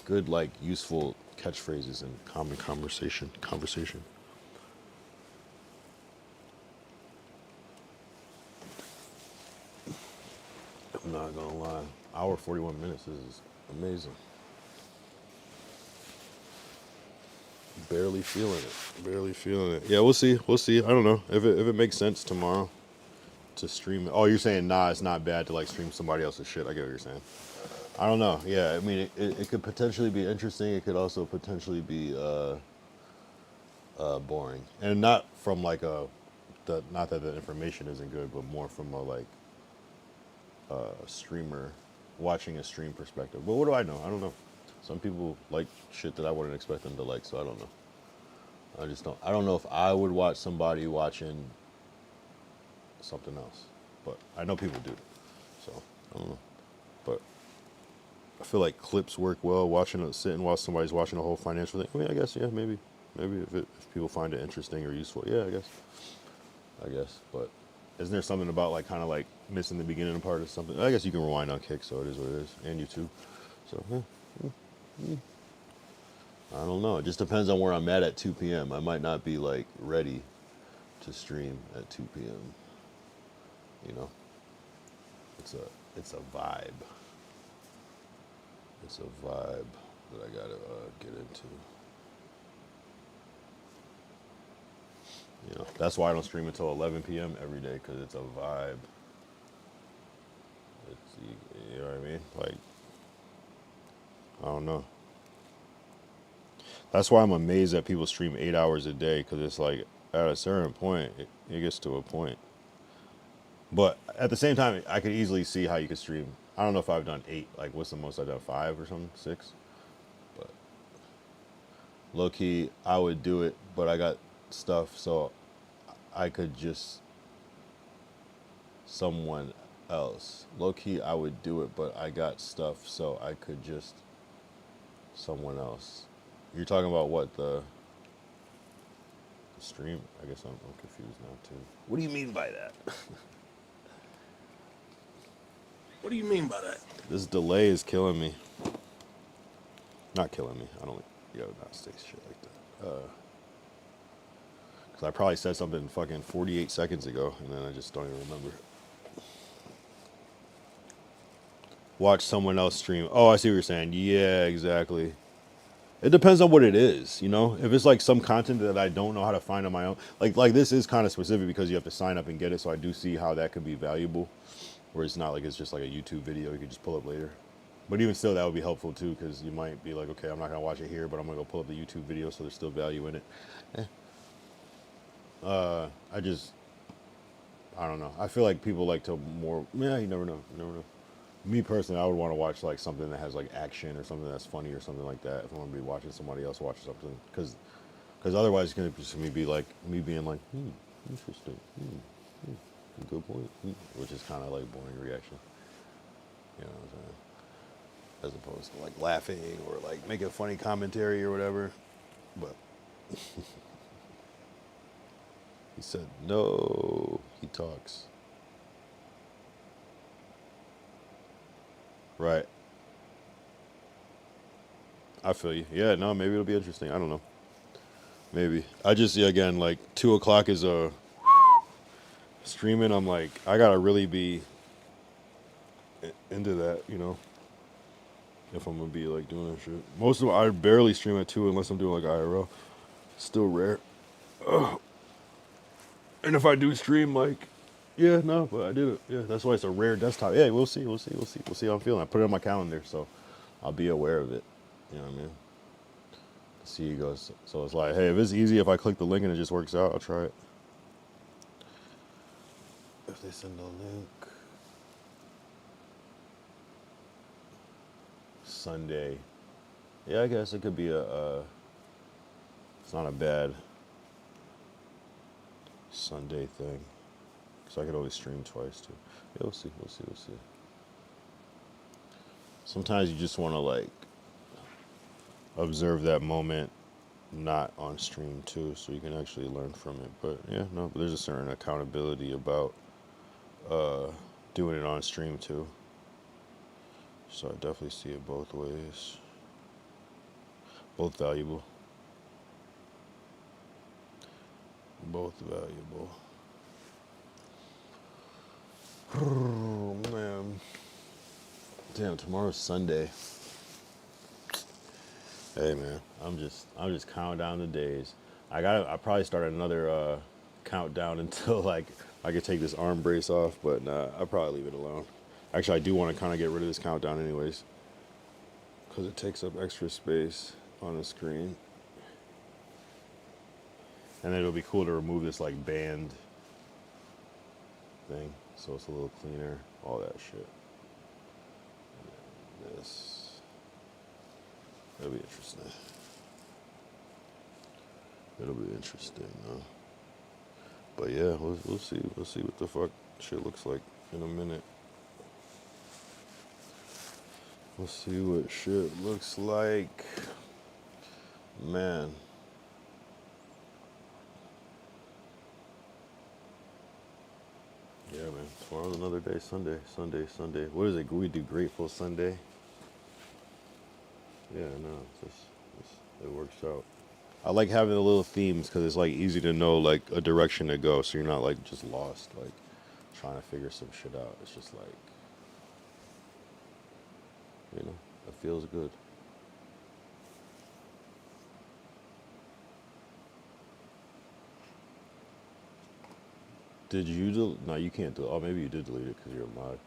Good like useful catchphrases and common conversation. I'm not gonna lie. Hour 41 minutes is amazing. Barely feeling it. Yeah, we'll see. I don't know if it makes sense tomorrow to stream it. Oh, you're saying nah, it's not bad to like stream somebody else's shit. I get what you're saying. I don't know. Yeah, I mean it could potentially be interesting. It could also potentially be boring, and not from like not that the information isn't good, but more from a like streamer watching a stream perspective. But what do I know? I don't know. Some people like shit that I wouldn't expect them to like, so I don't know. I don't know if I would watch somebody watching something else, but I know people do. So I don't know. But I feel like clips work well. Sitting while somebody's watching a whole financial thing. I mean, I guess yeah, maybe if people find it interesting or useful, yeah, I guess. But isn't there something about like kind of like missing the beginning part of something? I guess you can rewind on Kick, so it is what it is, and YouTube. So I don't know. It just depends on where I'm at 2 p.m. I might not be like ready to stream at 2 p.m. You know, it's a vibe. It's a vibe that I gotta get into. You know, that's why I don't stream until 11 p.m. every day, because it's a vibe. You know what I mean? Like, I don't know. That's why I'm amazed that people stream 8 hours a day, because it's like at a certain point, it gets to a point. But at the same time, I could easily see how you could stream. I don't know if I've done 8. Like, what's the most I've done? 5 or something? 6? But low key, I would do it, but I got stuff, so I could just someone else. Low key, I would do it, but I got stuff, so I could just someone else. You're talking about what, the stream? I guess I'm confused now too. What do you mean by that? What do you mean by that? This delay is killing me. Not killing me. I don't, not say shit like that. Because I probably said something fucking 48 seconds ago, and then I just don't even remember. Watch someone else stream. Oh, I see what you're saying. Yeah, exactly. It depends on what it is, you know? If it's like some content that I don't know how to find on my own, like this is kind of specific because you have to sign up and get it, so I do see how that could be valuable. Where it's not like it's just like a YouTube video you could just pull up later. But even still, that would be helpful too, because you might be like, okay, I'm not gonna watch it here, but I'm gonna go pull up the YouTube video, so there's still value in it. I don't know. I feel like people like to more. Yeah, you never know. Me personally, I would want to watch like something that has like action or something that's funny or something like that. If I want to be watching somebody else watch something, because otherwise it's gonna just be like me being like, interesting, good point, which is kind of like boring reaction. You know what I'm saying? As opposed to like laughing or like making funny commentary or whatever. But he said no. He talks. Right. I feel you. Yeah, no, maybe it'll be interesting. I don't know. Maybe. I just, again, like 2 o'clock is a streaming. I'm like, I gotta really be into that, you know, if I'm gonna be like doing that shit. Most of them, I barely stream at 2 unless I'm doing like IRL. Still rare. Ugh. And if I do stream, like, yeah, no, but I did it. Yeah, that's why it's a rare desktop. Yeah, we'll see. We'll see how I'm feeling. I put it on my calendar, so I'll be aware of it. You know what I mean? See, he goes. So it's like, hey, if it's easy, if I click the link and it just works out, I'll try it. If they send a link. Sunday. Yeah, I guess it could be it's not a bad Sunday thing. So I could always stream twice too. Yeah, we'll see. Sometimes you just want to like observe that moment not on stream too, so you can actually learn from it. But yeah, no, but there's a certain accountability about doing it on stream too. So I definitely see it both ways. Both valuable. Both valuable. Oh man. Damn, tomorrow's Sunday. Hey man, I'm just counting down the days. I probably start another countdown until like I could take this arm brace off, but nah, I'll probably leave it alone. Actually, I do want to kind of get rid of this countdown anyways, because it takes up extra space on the screen. And then it'll be cool to remove this like band thing, so it's a little cleaner, all that shit. And this, it'll be interesting. It'll be interesting, though. But yeah, we'll see what the fuck shit looks like in a minute. We'll see what shit looks like. Man. Yeah, man. Tomorrow's another day. Sunday. What is it? We do Grateful Sunday. Yeah, no, it works out. I like having the little themes because it's like easy to know like a direction to go, so you're not like just lost, like trying to figure some shit out. It's just like, you know, it feels good. Did you no, you can't do. Oh, maybe you did delete it because you're a mod.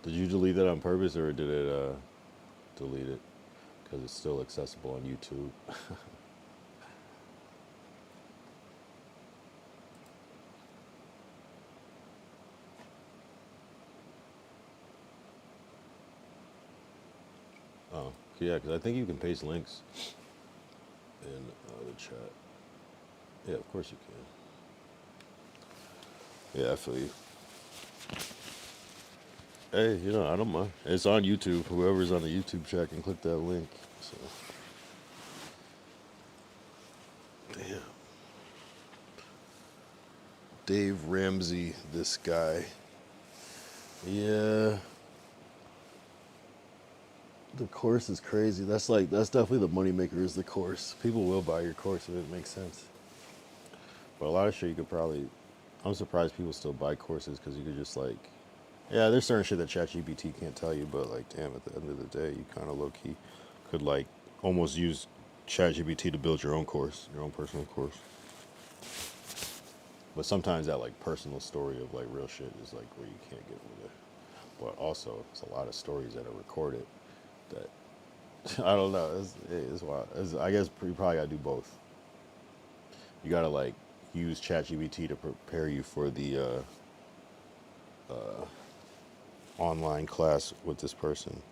Did you delete that on purpose, or did it delete it because it's still accessible on YouTube? Oh, yeah, because I think you can paste links in the chat. Yeah, of course you can. Yeah, I feel you. Hey, you know, I don't mind. It's on YouTube. Whoever's on the YouTube chat can click that link. So, damn. Dave Ramsey, this guy. Yeah. The course is crazy. That's definitely the moneymaker is the course. People will buy your course if it makes sense. But a lot of shit you could probably, I'm surprised people still buy courses because you could just like, yeah, there's certain shit that ChatGPT can't tell you, but like, damn, at the end of the day, you kind of low-key could like almost use ChatGPT to build your own course, your own personal course. But sometimes that like personal story of like real shit is like where you can't get with it. But also, it's a lot of stories that are recorded that, I don't know, it's wild. I guess you probably gotta do both. You gotta like use ChatGPT to prepare you for the online class with this person.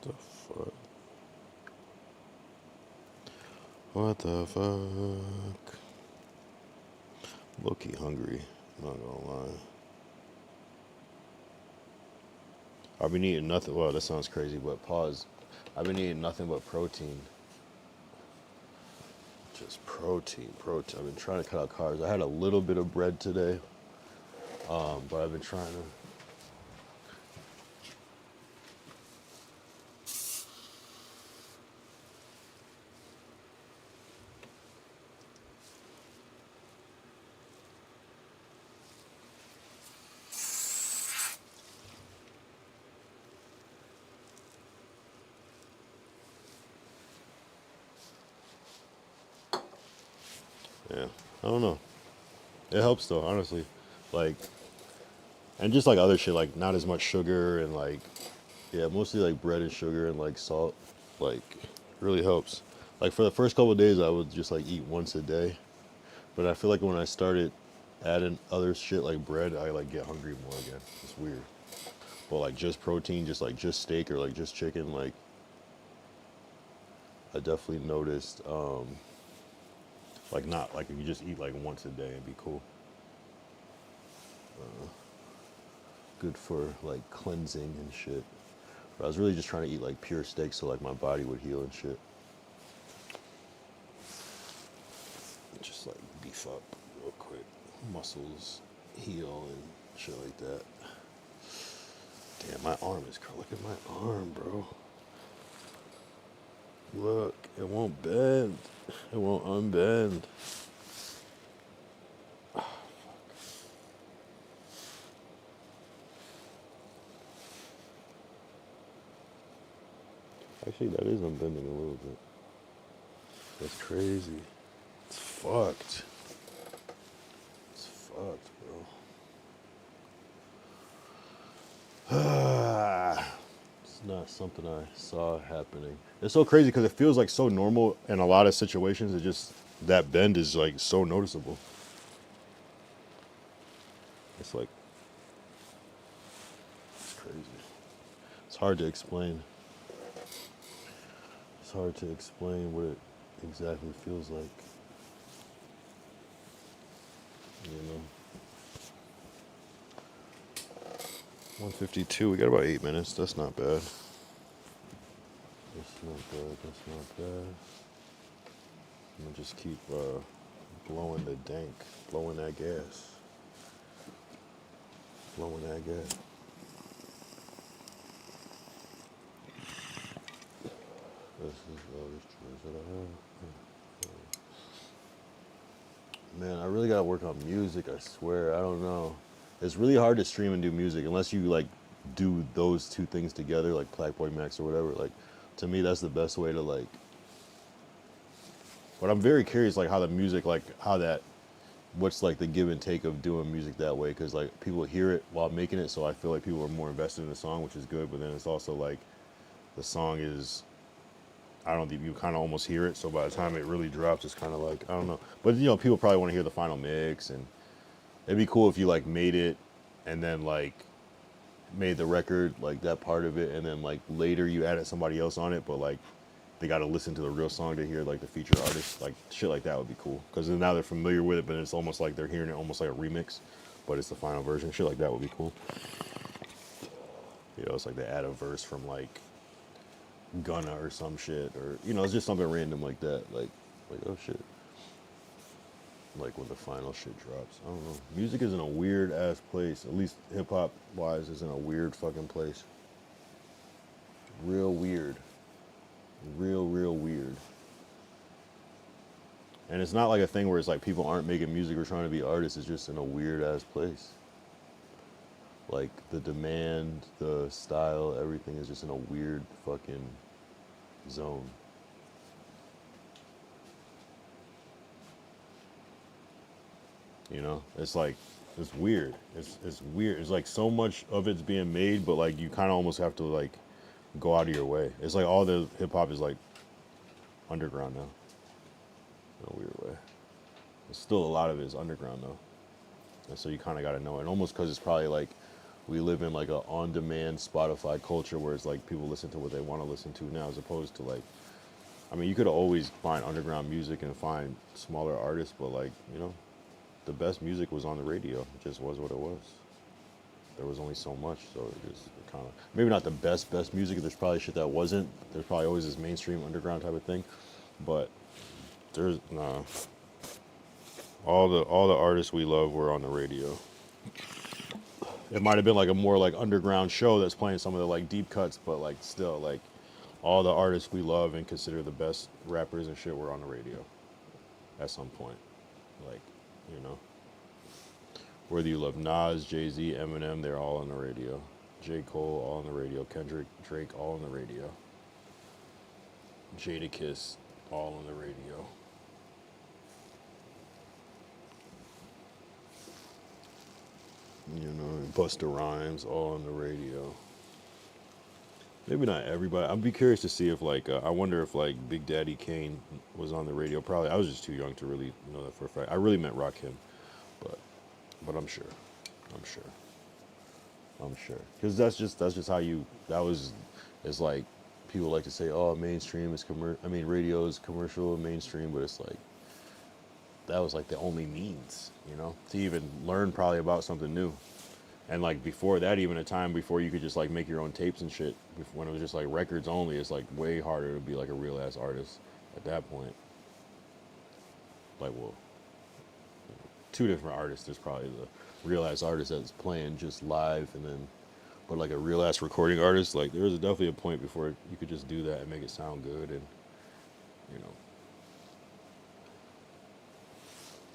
The fuck? What the fuck? Low-key hungry, not gonna lie. I've been eating nothing, well, that sounds crazy, but pause. I've been eating nothing but protein. Just protein. I've been trying to cut out carbs. I had a little bit of bread today, but I've been trying to. Yeah, I don't know. It helps though, honestly. Like, and just like other shit, like not as much sugar and like, yeah, mostly like bread and sugar and like salt. Like, really helps. Like for the first couple of days, I would just like eat once a day. But I feel like when I started adding other shit like bread, I like get hungry more again. It's weird. But like just protein, just like just steak or like just chicken, like I definitely noticed like not like if you just eat like once a day, it'd be cool. Good for like cleansing and shit. But I was really just trying to eat like pure steak so like my body would heal and shit. Just like beef up real quick, muscles heal and shit like that. Damn, my arm is curled. Look at my arm, bro. Look, it won't bend. It won't unbend. Actually, that is unbending a little bit. That's crazy. It's fucked. It's fucked, bro. It's not something I saw happening. It's so crazy because it feels like so normal in a lot of situations. It just, that bend is like so noticeable. It's like, it's crazy. It's hard to explain. It's hard to explain what it exactly feels like. You know? 1:52, we got about 8 minutes. That's not bad. That's not bad, that's not bad. I'm gonna just keep blowing the dank, blowing that gas. Blowing that gas. This is all these chores that I have. Man, I really gotta work on music, I swear. I don't know. It's really hard to stream and do music unless you like do those two things together, like Blackboy Max or whatever. Like, to me, that's the best way to like. But I'm very curious, like how the music, like how that, what's like the give and take of doing music that way? Because like people hear it while making it, so I feel like people are more invested in the song, which is good. But then it's also like the song is, I don't think you kind of almost hear it. So by the time it really drops, it's kind of like, I don't know. But you know, people probably want to hear the final mix, and it'd be cool if you like made it and then like made the record like that part of it, and then like later you added somebody else on it, but like they got to listen to the real song to hear like the feature artist, like shit like that would be cool, because then now they're familiar with it, but it's almost like they're hearing it almost like a remix, but it's the final version. Shit like that would be cool. You know, it's like they add a verse from like Gunna or some shit, or you know, it's just something random like that, like oh shit, like when the final shit drops. I don't know. Music is in a weird ass place, at least hip hop wise, is in a weird fucking place. Real weird. Real weird. And it's not like a thing where it's like people aren't making music or trying to be artists. It's just in a weird ass place. Like the demand, the style, everything is just in a weird fucking zone. You know, it's like, it's weird. It's weird. It's like so much of it's being made, but like you kind of almost have to like go out of your way. It's like all the hip hop is like underground now, in a weird way. It's still a lot of it is underground though, and so you kind of got to know it. And almost because it's probably like we live in like a on-demand Spotify culture where it's like people listen to what they want to listen to now, as opposed to like, I mean, you could always find underground music and find smaller artists, but like, you know, the best music was on the radio. It just was what it was. There was only so much, so it just kind of, maybe not the best music. There's probably shit that wasn't. There's probably always this mainstream underground type of thing, but there's nah. All the artists we love were on the radio. It might have been like a more like underground show that's playing some of the like deep cuts, but like still like all the artists we love and consider the best rappers and shit were on the radio at some point. Like, you know, whether you love Nas, Jay-Z, Eminem, they're all on the radio. J. Cole, all on the radio. Kendrick, Drake, all on the radio. Jadakiss, all on the radio. Busta Rhymes all on the radio. Maybe not everybody. I'd be curious to see if like I wonder if like Big Daddy Kane was on the radio. Probably. I was just too young to really know that for a fact. I really meant Rakim, but I'm sure. I'm sure. I'm sure. Because that's just how you. That was. It's like people like to say, oh, mainstream is radio is commercial and mainstream, but it's like that was like the only means, to even learn probably about something new. And like before that, even a time before you could just like make your own tapes and shit, when it was just like records only, it's like way harder to be like a real ass artist at that point. Like, well, two different artists. There's probably the real ass artist that's playing just live, and then, but like a real ass recording artist, like there was definitely a point before you could just do that and make it sound good, and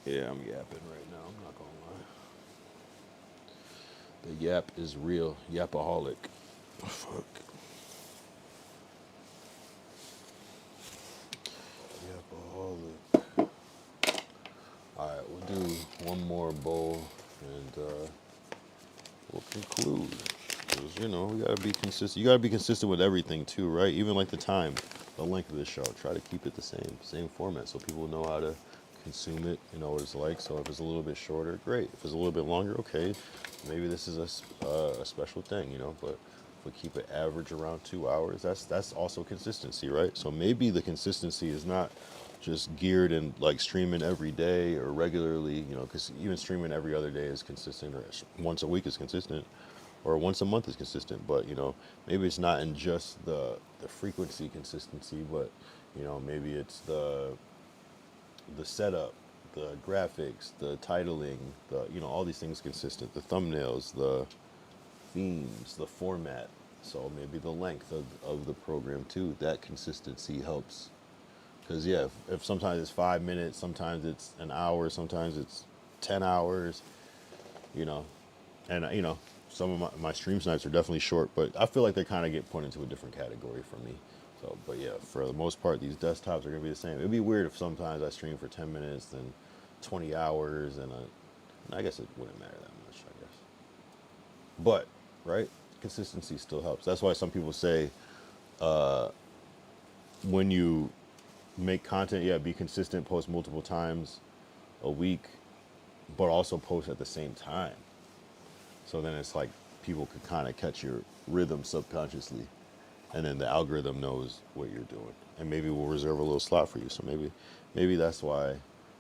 yeah, I'm yapping right now. I'm not gonna lie. The yap is real. Yapaholic. Fuck. Yapaholic. Alright, we'll do one more bowl and we'll conclude. Because, we gotta be consistent. You gotta be consistent with everything too, right? Even like the time, the length of the show. Try to keep it the same format so people know how to consume it, what it's like. So if it's a little bit shorter, great. If it's a little bit longer, okay, maybe this is a special thing, but if we keep it average around 2 hours, that's also consistency, right? So maybe the consistency is not just geared in like streaming every day or regularly, because even streaming every other day is consistent, or once a week is consistent, or once a month is consistent. But maybe it's not in just the frequency consistency, but maybe it's the setup, the graphics, the titling, all these things consistent, the thumbnails, the themes, the format. So maybe the length of the program too, that consistency helps. Because yeah, if sometimes it's 5 minutes, sometimes it's an hour, sometimes it's 10 hours, and some of my stream snipes are definitely short, but I feel like they kind of get put into a different category for me. So, but yeah, for the most part, these desktops are gonna be the same. It'd be weird if sometimes I stream for 10 minutes, then 20 hours, and I guess it wouldn't matter that much, I guess. But, right, consistency still helps. That's why some people say, when you make content, yeah, be consistent, post multiple times a week, but also post at the same time. So then it's like people could kind of catch your rhythm subconsciously. And then the algorithm knows what you're doing, and maybe we'll reserve a little slot for you. So maybe that's why,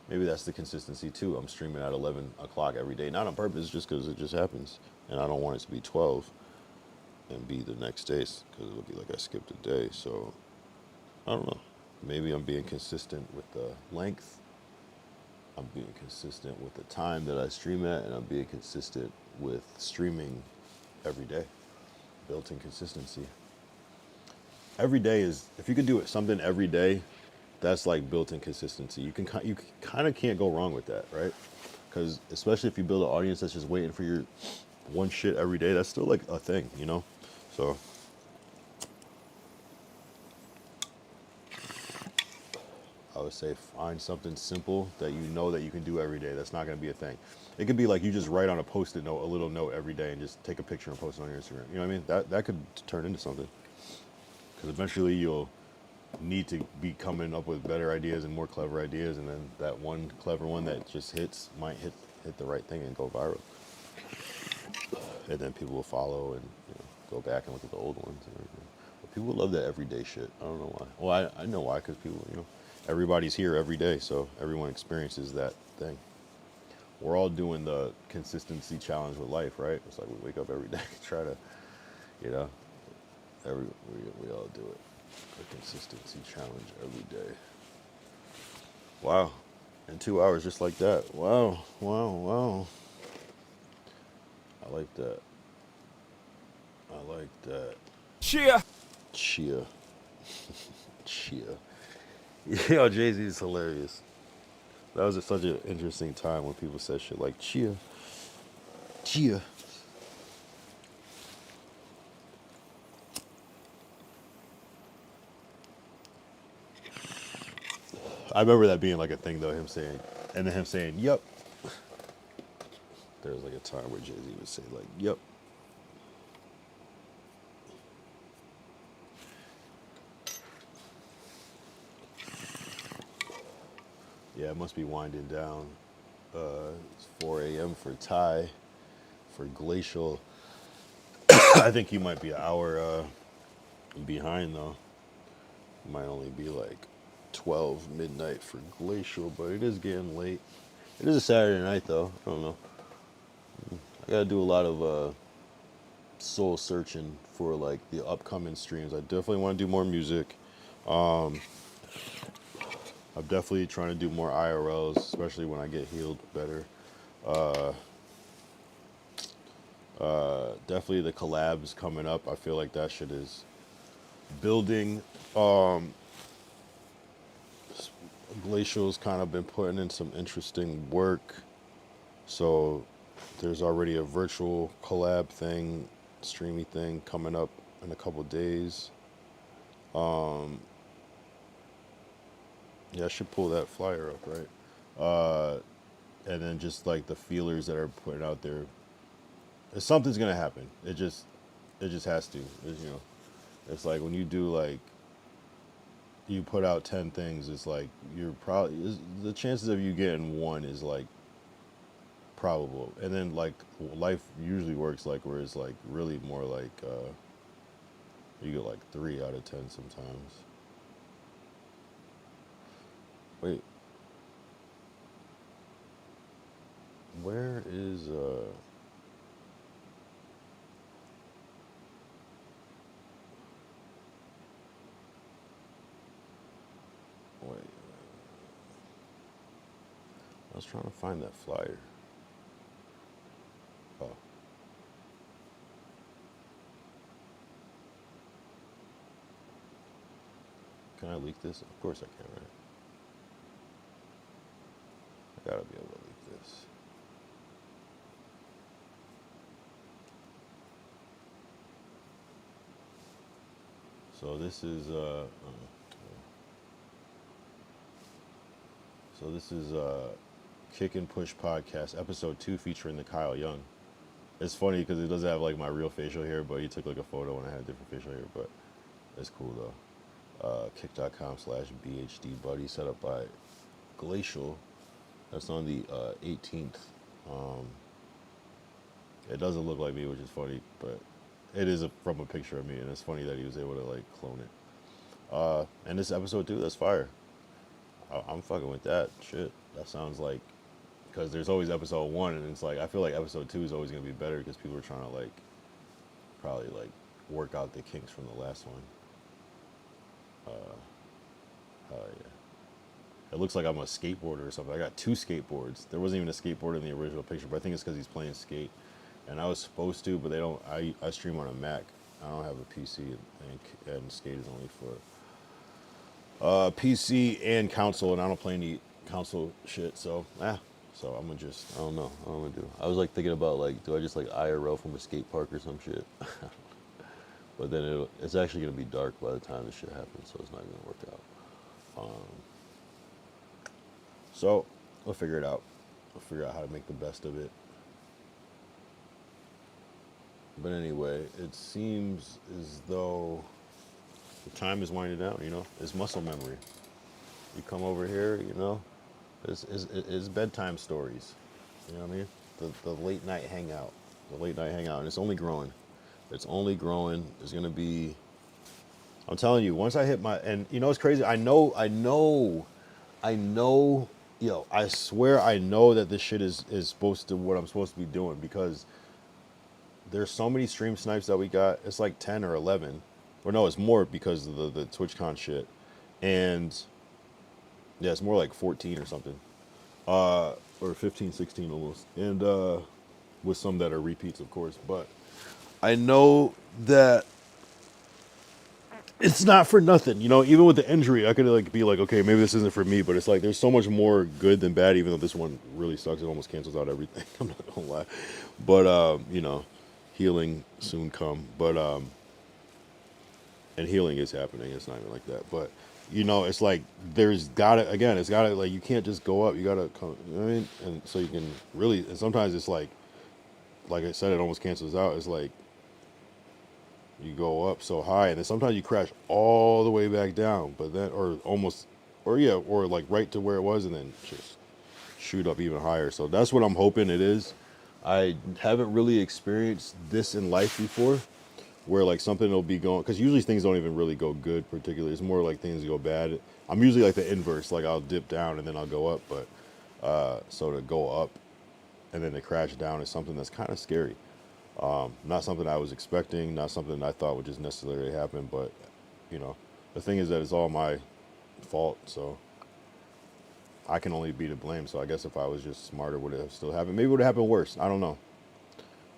maybe that's the consistency too. I'm streaming at 11 o'clock every day, not on purpose, just because it just happens, and I don't want it to be 12 and be the next day, because it'll be like I skipped a day. So I don't know. Maybe I'm being consistent with the length. I'm being consistent with the time that I stream at, and I'm being consistent with streaming every day. Built-in consistency. Every day is, if you could do it something every day, that's like built-in consistency. You kind of can't go wrong with that, right? Because especially if you build an audience that's just waiting for your one shit every day, that's still like a thing, So I would say find something simple that that you can do every day. That's not going to be a thing. It could be like you just write on a Post-it note, a little note every day, and just take a picture and post it on your Instagram. You know what I mean? That could turn into something. Because eventually you'll need to be coming up with better ideas and more clever ideas, and then that one clever one that just might hit the right thing and go viral. And then people will follow and go back and look at the old ones and everything. But people love that everyday shit. I don't know why. Well, I know why, because people, everybody's here every day, so everyone experiences that thing. We're all doing the consistency challenge with life, right? It's like we wake up every day, try to, we all do it. The consistency challenge every day. Wow. In 2 hours, just like that. Wow. I like that. Chia. Chia. Yo, Jay-Z is hilarious. That was such an interesting time when people said shit like chia. I remember that being like a thing though, him saying, yup. there's like a time where Jay-Z would say like, yep. Yeah, it must be winding down. It's 4 a.m. for Ty, for Glacial. I think he might be an hour behind though. It might only be like 12 midnight for Glacial, but it is getting late. It is a Saturday night though. I don't know. I gotta do a lot of soul searching for like the upcoming streams. I definitely want to do more music. I'm definitely trying to do more IRLs, especially when I get healed better. Definitely the collabs coming up. I feel like that shit is building. Glacial's kind of been putting in some interesting work. So there's already a virtual collab thing, streamy thing coming up in a couple days. Yeah, I should pull that flyer up, right? And then just like the feelers that are put out there. Something's gonna happen. It just has to. It's like when you do like, you put out 10 things. It's like you're probably the chances of you getting one is like probable. And then like life usually works like where it's like really more like you get like 3 out of 10 sometimes. Wait. Where is wait. I was trying to find that flyer. Oh. Can I leak this? Of course I can, right? I gotta be able to leak this. So this is Kick and Push Podcast, episode 2, featuring the Kyle Young. It's funny because it doesn't have like my real facial hair, but he took like a photo and I had a different facial hair, but it's cool though. Kick.com/BHD Buddy, set up by Glacial. That's on the 18th. It doesn't look like me, which is funny, but it is from a picture of me, and it's funny that he was able to like clone it. And this episode 2, that's fire. I'm fucking with that shit. That sounds like, because there's always episode 1, and it's like I feel like episode 2 is always gonna be better because people are trying to like probably like work out the kinks from the last one. Yeah. It looks like I'm a skateboarder or something. I got 2 skateboards. There wasn't even a skateboard in the original picture, but I think it's because he's playing skate. And I was supposed to, but they don't. I stream on a Mac. I don't have a PC, and skate is only for PC and console, and I don't play any console shit. So so I'm gonna just, I don't know. I don't know what I'm gonna do. I was like thinking about like, do I just like IRL from a skate park or some shit? But then it's actually gonna be dark by the time this shit happens, so it's not gonna work out. So we'll figure it out. We'll figure out how to make the best of it. But anyway, it seems as though the time is winding down, It's muscle memory. You come over here, it's bedtime stories. You know what I mean? The late night hangout. The late night hangout. And it's only growing. It's only growing. There's going to be, I'm telling you, once I hit my, and it's crazy. I swear I know that this shit is supposed to, what I'm supposed to be doing, because there's so many stream snipes that we got. It's like 10 or 11. Or no, it's more because of the TwitchCon shit. And yeah, it's more like 14 or something. Or 15, 16 almost. And with some that are repeats, of course. But I know that it's not for nothing. Even with the injury, I could like be like, okay, maybe this isn't for me. But it's like there's so much more good than bad, even though this one really sucks. It almost cancels out everything. I'm not gonna lie. But healing soon come. But and healing is happening. It's not even like that. But it's like it's gotta like, you can't just go up. You gotta come. You know what I mean? And so you can really. And sometimes it's like like I said, it almost cancels out. It's like you go up so high, and then sometimes you crash all the way back down, but then, or almost, or yeah, or like right to where it was, and then just shoot up even higher. So that's what I'm hoping it is. I haven't really experienced this in life before, where like something will be going, because usually things don't even really go good particularly. It's more like things go bad. I'm usually like the inverse, like I'll dip down and then I'll go up, but so to go up and then to crash down is something that's kind of scary. Not something I was expecting, not something I thought would just necessarily happen, but you know, the thing is that it's all my fault, so I can only be to blame. So I guess if I was just smarter, would it have still happened? Maybe it would have happened worse. I don't know.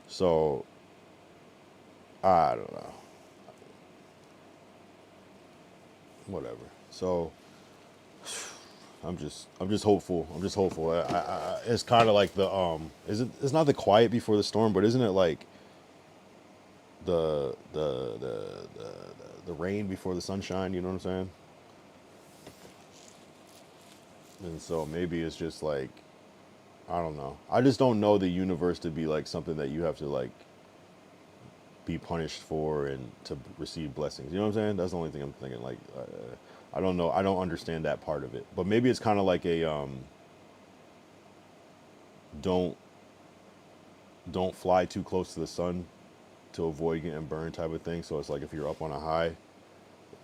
So I don't know. Whatever. So I'm just hopeful. I'm just hopeful. It's kind of like the it's not the quiet before the storm, but isn't it like the rain before the sunshine? You know what I'm saying? And so maybe it's just like, I don't know. I just don't know the universe to be like something that you have to like be punished for and to receive blessings. You know what I'm saying? That's the only thing I'm thinking. Like, I don't know. I don't understand that part of it. But maybe it's kind of like a don't fly too close to the sun to avoid getting burned type of thing. So it's like if you're up on a high,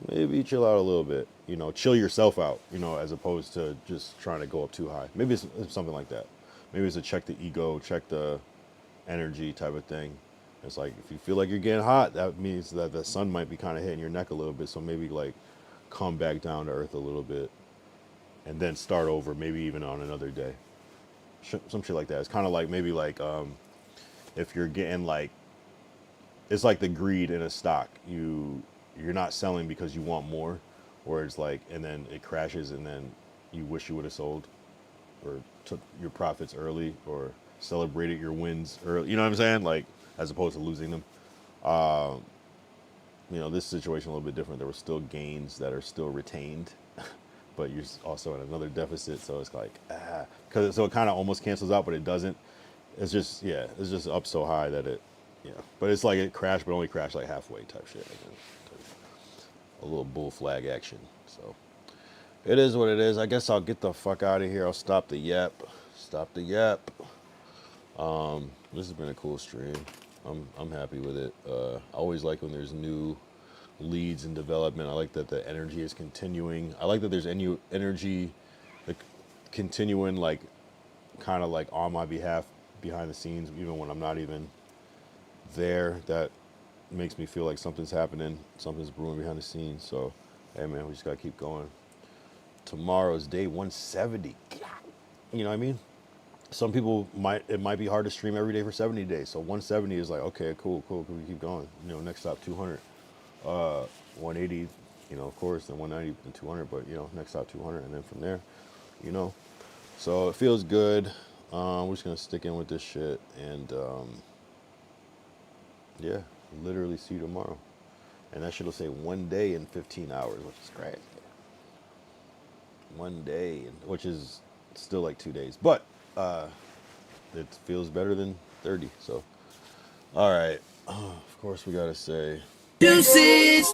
maybe chill out a little bit, you know, chill yourself out, you know, as opposed to just trying to go up too high. Maybe it's something like that. Maybe it's a check the ego, check the energy type of thing. It's like, if you feel like you're getting hot, that means that the sun might be kind of hitting your neck a little bit. So maybe like come back down to earth a little bit and then start over, maybe even on another day. Some shit like that. It's kind of like maybe like if you're getting like, it's like the greed in a stock. You're not selling because you want more, or it's like, and then it crashes and then you wish you would have sold or took your profits early or celebrated your wins early. You know what I'm saying? Like, as opposed to losing them. You know, this situation a little bit different. There were still gains that are still retained, but you're also in another deficit. So it's like, so it kind of almost cancels out, but it doesn't. It's just, yeah, it's just up so high that it, yeah. But it's like it crashed, but only crashed like halfway type shit. A little bull flag action. So it is what it is. I guess I'll get the fuck out of here. I'll stop the yap. Stop the yap. This has been a cool stream. I'm happy with it. I always like when there's new leads and development. I like that the energy is continuing. I like that there's any energy like continuing, like kind of like on my behalf behind the scenes, even when I'm not even there. That makes me feel like something's happening, something's brewing behind the scenes. So hey man, we just gotta keep going. Tomorrow's day 170. You know what I mean? Some people it might be hard to stream every day for 70 days. So 170 is like, okay, cool, we keep going. You know, next stop 200. 180, you know, of course, then 190 and 200, but you know, next stop 200, and then from there, you know. So it feels good. We're just gonna stick in with this shit, and yeah, literally see you tomorrow. And that shit will say 1 day and 15 hours, which is great. 1 day, which is still like 2 days, but it feels better than 30. So, all right. Of course, we gotta say. Deuces.